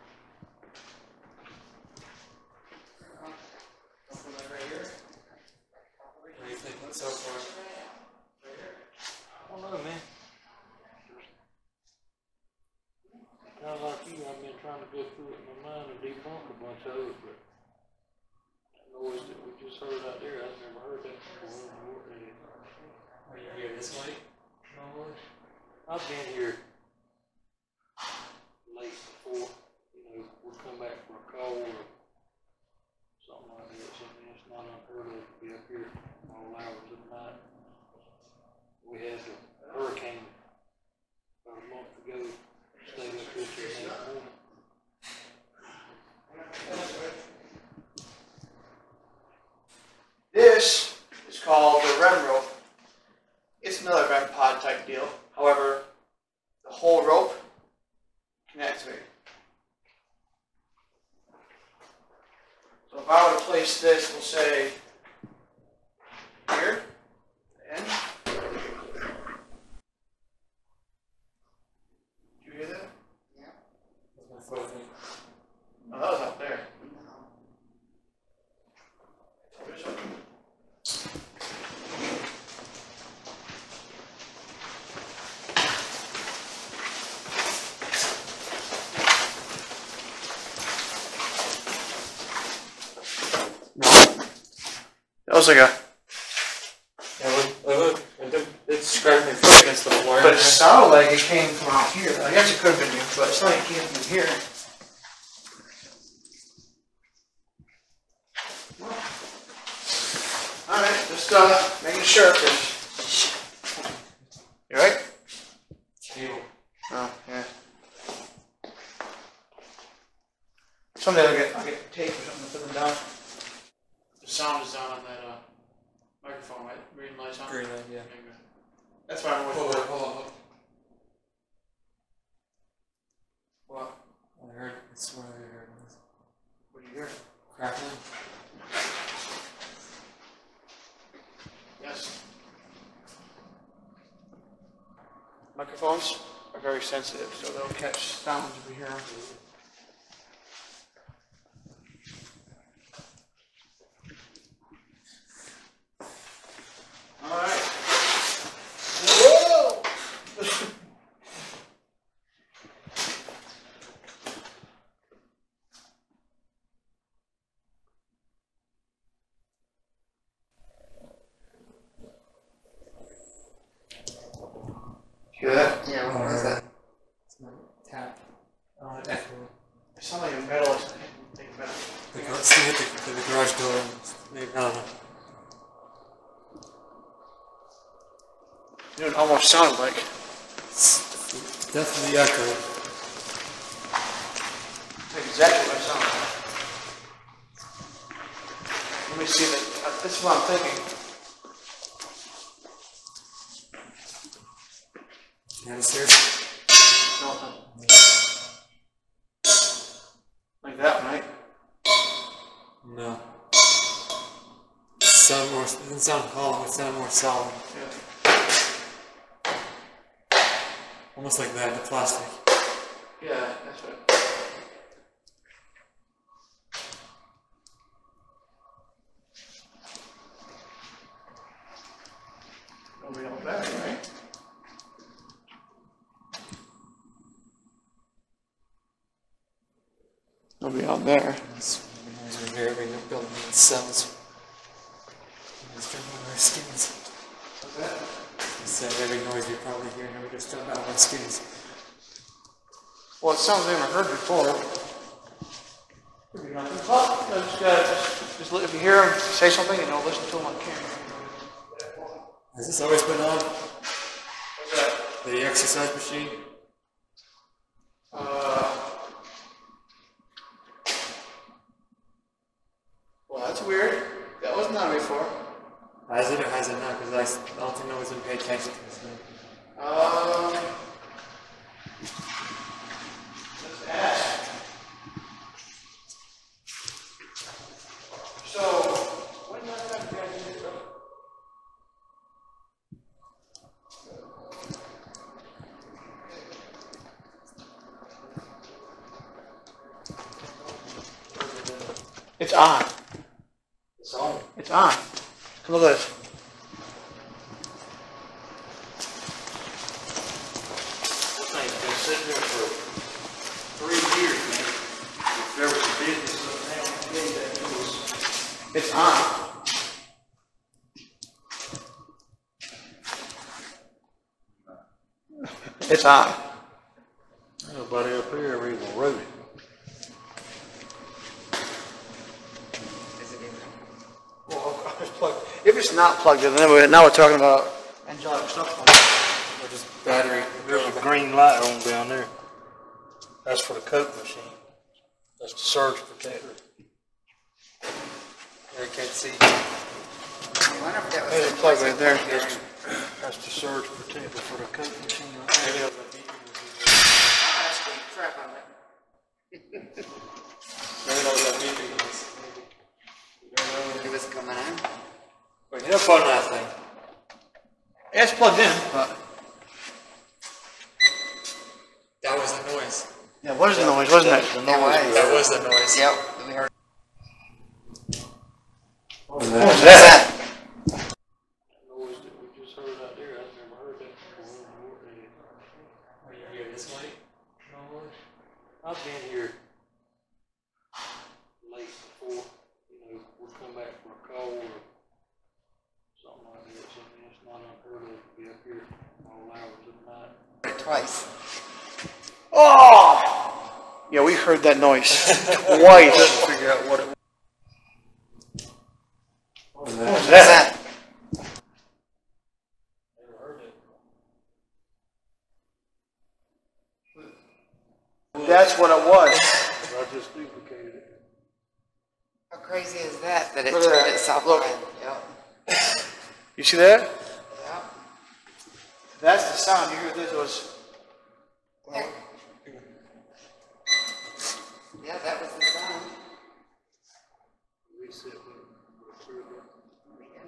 What do you think so far?
I don't know, man. Kind of like you, I've been trying to go through it in my mind and debunk a bunch of it, but that noise that we just heard out there, I've never heard that before.
Are you here this late?
No, I've been here late before, you know, we'll come back for a call or something like that, something that's not unheard of to be up here all hours of the night. We had a hurricane about a month ago, stayed up here till 8 in the morning.
This is called the REM rope. It's another REM pod type deal. However, the whole rope can activate. So if I were to place this, we'll say here, and did you hear that?
Yeah.
What's my foot?
Oh, that was out there.
No.
There's something. That was like a,
Yeah, look. It's scraping your foot against the floor.
but it sounded like it came from out here. I guess it could have been you, but it's like it came from here. Alright, just making sure, cause you right?
Cable.
Oh, yeah. Someday I'll get tape or something to put them down. The sound is on that microphone, right? Green light's on?
Green light, yeah.
That's why I'm
Hold
looking
on,
for.
hold on.
What?
I heard, I swear I heard this.
What do you hear?
Crackling?
Yes. Microphones are very sensitive, so they'll catch sounds if we hear them. Alright. Whoa! Hear that?
Yeah, what was that?
It's my tap. Oh, it echoed.
It sounds like a metal or something. Think about it.
Let's hit the garage door. Maybe, I don't know.
You know what it almost sounded like?
It's definitely echoed.
That's exactly what it sounded like. Let me see that. This is what I'm thinking.
Downstairs?
No. Like that one, right?
No. It didn't sound hollow, it sounded more solid.
Yeah.
Almost like that, the plastic.
Yeah, that's right. It'll be all back, right? It'll be out there.
It's noise we hear every building needs cells. It's jumping on our skins.
What's that?
I said every noise we probably hear, and we just jump out of our skins.
Well, it sounds like I've heard before. Could be nothing. Well, just if you hear him say something, you know, listen to him on camera.
Has this always been on?
What's that?
The exercise machine?
Well, that's weird. That wasn't on before.
Has it or has it not? Because I don't think no one's been paying attention to this thing.
Let's ask. It's on.
It's on.
It's on. Look at this.
This thing's been sitting there for 3 years, man. If there was a business uptown, that was.
It's on. It's on.
Nobody up here ever even wrote it.
Well, it's plugged. If it's not plugged in, then now we're talking about angelic stuff.
Or just battery.
There's a green light on down there. That's for the Coke machine. That's the surge protector.
I can't see.
I wonder if that was
There's a plug right there.
That's the surge protector for the Coke machine.
Maybe I'll
crap on it.
Maybe that was that beeping noise.
It was coming on.
Wait, have fun with that thing.
Yeah, it's plugged in, but
That was the noise.
yeah, what is the noise, wasn't it?
That was the noise.
Yep, we heard.
What was that?
Noise that we just heard out there, I've never heard that before.
Are you here this way?
No, I've been here late before, we'll come back for a call or something like that, something that's not unheard of to be up here all hours of the night.
Twice.
Oh! Yeah, we heard that noise twice.
Couldn't figure out what it was.
What was that?
Never heard it.
That's what it was.
I just duplicated it.
How crazy is that? That it
Look at
turned
that.
itself
Look.
on. Yep.
You see that?
Yep.
That's the sound. You hear this? It was.
Yeah, that was the sound.
Reset button.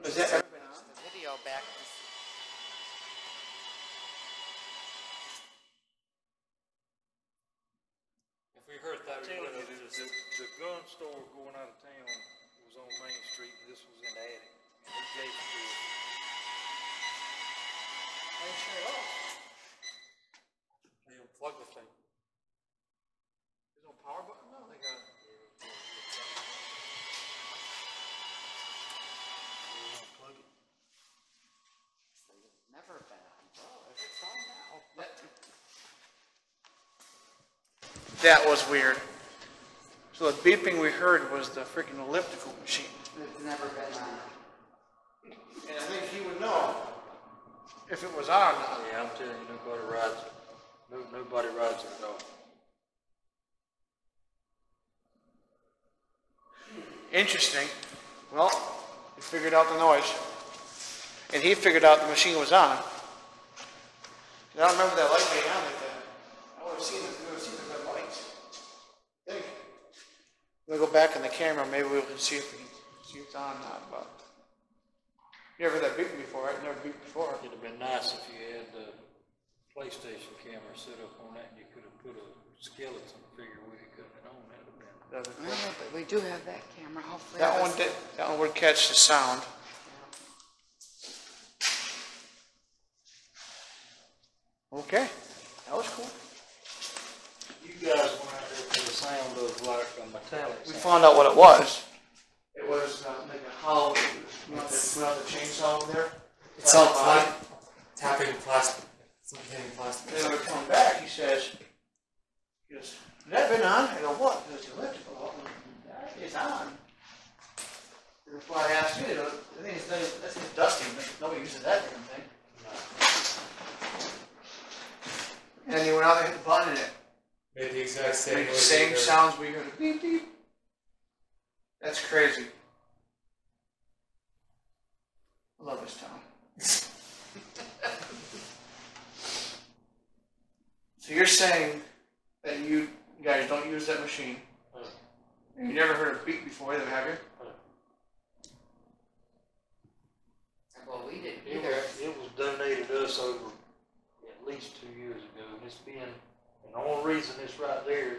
Is that ever been on?
The video back.
If we heard that, we would have
The gun store going out of town was on Main Street, and this was in the attic. And he gave it to us.
I didn't shut it off.
they unplugged the thing.
There's no power button? No, they got it.
Never been on. Oh, it's on now.
That was weird. So the beeping we heard was the freaking elliptical machine.
It's never been on.
And I think he would know if it was on or not.
Yeah, I'm telling you, nobody rides it. Nobody rides it at all.
Interesting. Well, we figured out the noise. And he figured out the machine was on. And I don't remember that light being on like that. I would have seen the red lights. I think. We'll go back in the camera, maybe we can see if it's on or not, but you ever heard that beeping before, right? Never beeped before.
It'd have been nice if you had the PlayStation camera set up on that and you could have put a skeleton figure with it coming on. That'd have been.
Well, but we do have that camera. Hopefully
That one did. That one would catch the sound. Okay, that was cool.
You guys went out there for the sound of like a metallic
We
sound.
found out what it was. It was like a hollow. You know the chainsaw over there.
It's all tapping plastic. Something hitting plastic.
Then we come back. He says, "Has that been on?" I go, "What?" He goes, "Electrical." It's on. That's why I asked you. The thing is, that's just dusty. Nobody uses that damn thing. And then you went out there, hit the button, and it
Made the exact same
made the
noise
same
either.
sounds we heard. Beep beep. That's crazy. I love this town. So you're saying that you guys don't use that machine? You never heard a beep before either, have you?
Well, we didn't
It
either.
was donated to us over at least 2 years ago, and it's been, and the only reason it's right there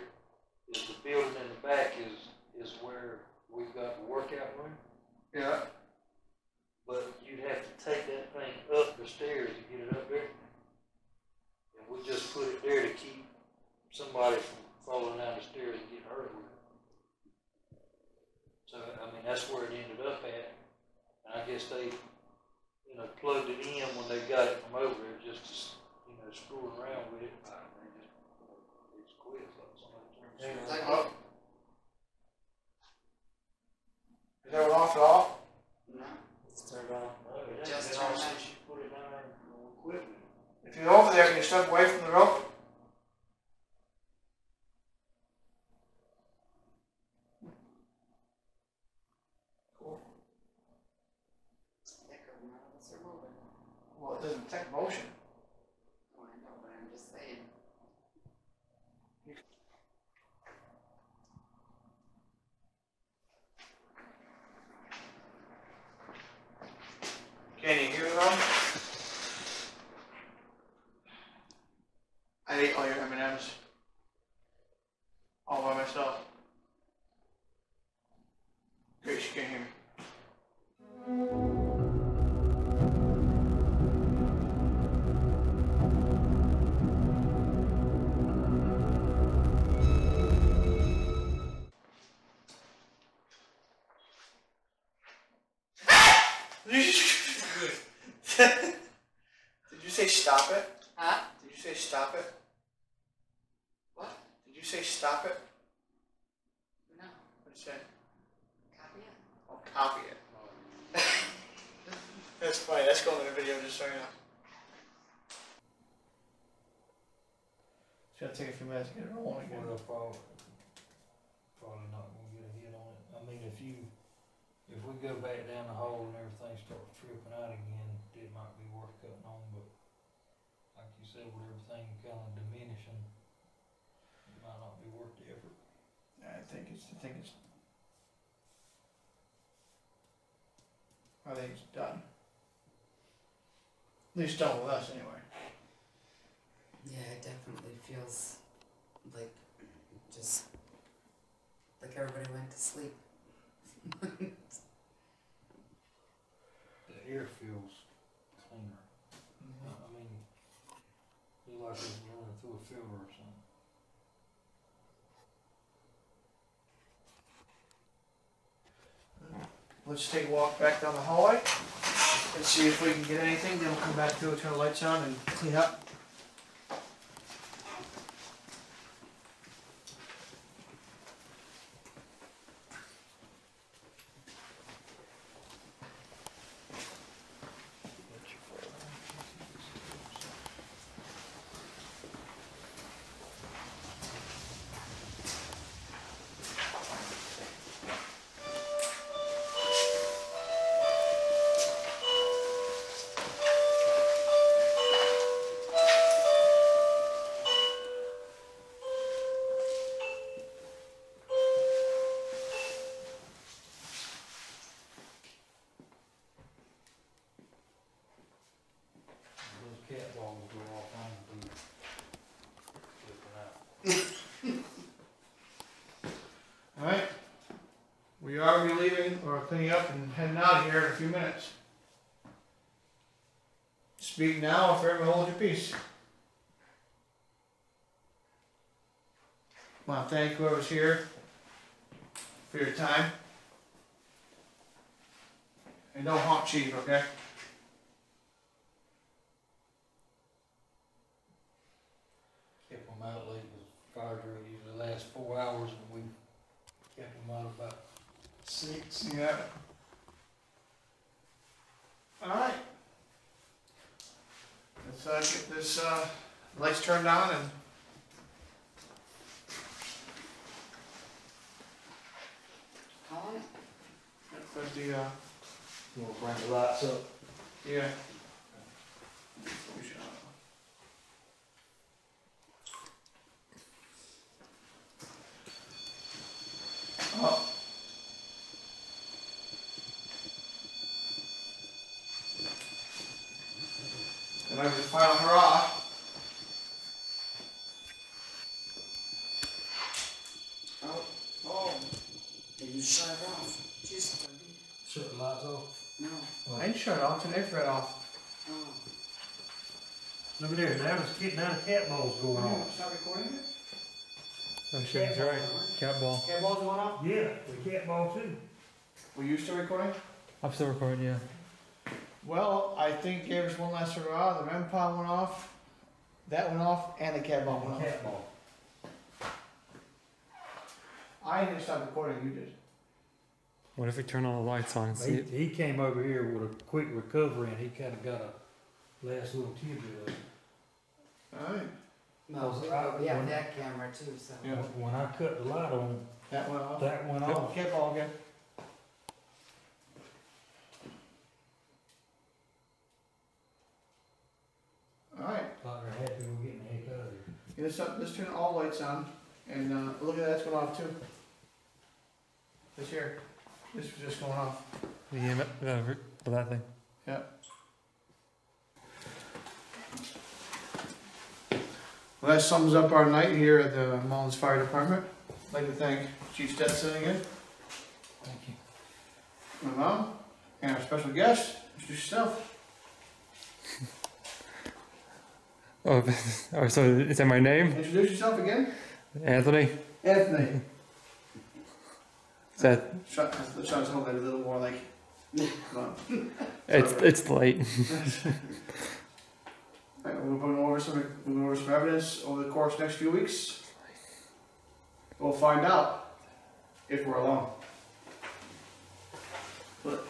is the building in the back is where we've got
Yeah.
but you'd have to take that thing up the stairs to get it up there. And we just put it there to keep somebody from falling down the stairs and getting hurt with it. So, I mean, that's where it ended up at. And I guess they, you know, plugged it in when they got it from over there, just to, you know, screwing around with it. They just quit. So somebody turned the switch on.
Is that one off at all?
No.
It's turned on.
No, it ain't
Just
been on
turn that.
since you put it down there and quit with it.
If you're over there, can you step away from the rope? Cool.
Thicker, none of us are moving.
Well, it doesn't take motion.
Oh, I know, but I'm just saying.
Can you hear them? I ate all your M&Ms. All by myself. Great, she can't hear me. Did you say stop it?
Huh?
Did you say stop it?
What?
Did you say stop it?
No.
What did you say?
Copy it.
I'll copy it. That's funny. That's going in the video just so you know. It's gonna take a few minutes to get it rolling again.
Well, probably not gonna get a hit on it. I mean, if we go back down the hole and everything starts tripping out again, it might be worth cutting on, but like you said, with everything kind of diminishing, it might not be worth the effort.
I think it's done. At least done with us anyway.
Yeah, it definitely feels like just like everybody went to sleep.
The air feels cleaner. I mean, it's like it's running through a filter or something.
Let's take a walk back down the hallway and see if we can get anything. Then we'll come back to it, turn the lights on, and clean up.
Those cat balls go off on the flipping out.
All right. We are going to be leaving or cleaning up and heading out of here in a few minutes. Speak now or forever hold your peace. I want to thank whoever's here for your time. And don't honk Chief, okay?
Kept them out late because fire drill usually lasts 4 hours and we kept them out about 6.
Yeah. Alright. Let's get this lights turned on and
Colin?
put the
You want to bring the lights up?
yeah. Oh. And maybe the final hurrah.
Oh. Did you shut it off? Just
Shut the lights off.
No.
I didn't shut it off, turned the infrared off.
Oh.
Look at there, now the cat ball's going on.
Stop recording it?
Oh, Shady's right. Cat ball.
Cat balls going off?
Yeah, the cat ball too.
Were you still recording?
I'm still recording, yeah.
Well, I think gave us one last hurrah. The REM pod went off, that went off, and the cat ball went off.
Cat ball.
I didn't stop recording, you did.
What if we turn all the lights on and see it?
He came over here with a quick recovery and he kinda got a last little tidbit of it.
Alright.
No, we have that camera too, so.
Yeah.
When I cut the light on,
That went off.
that went
Yep,
off.
cat ball again. Alright.
Thought they're happy we're getting the heck out of here.
Let's turn all lights on. And look at that, that's going off too. This here. This was just going off.
That thing.
Yeah. Well, that sums up our night here at the Mullins Fire Department. I'd like to thank Chief Stetson again,
Thank you.
my mom, and our special guest. Introduce yourself.
Oh, so is that my name?
Introduce yourself again.
Anthony?
Anthony.
Is that,
Try to hold that a little more like. Come on.
it's late.
Alright, we're going over some evidence over the course of the next few weeks. We'll find out if we're alone. Look.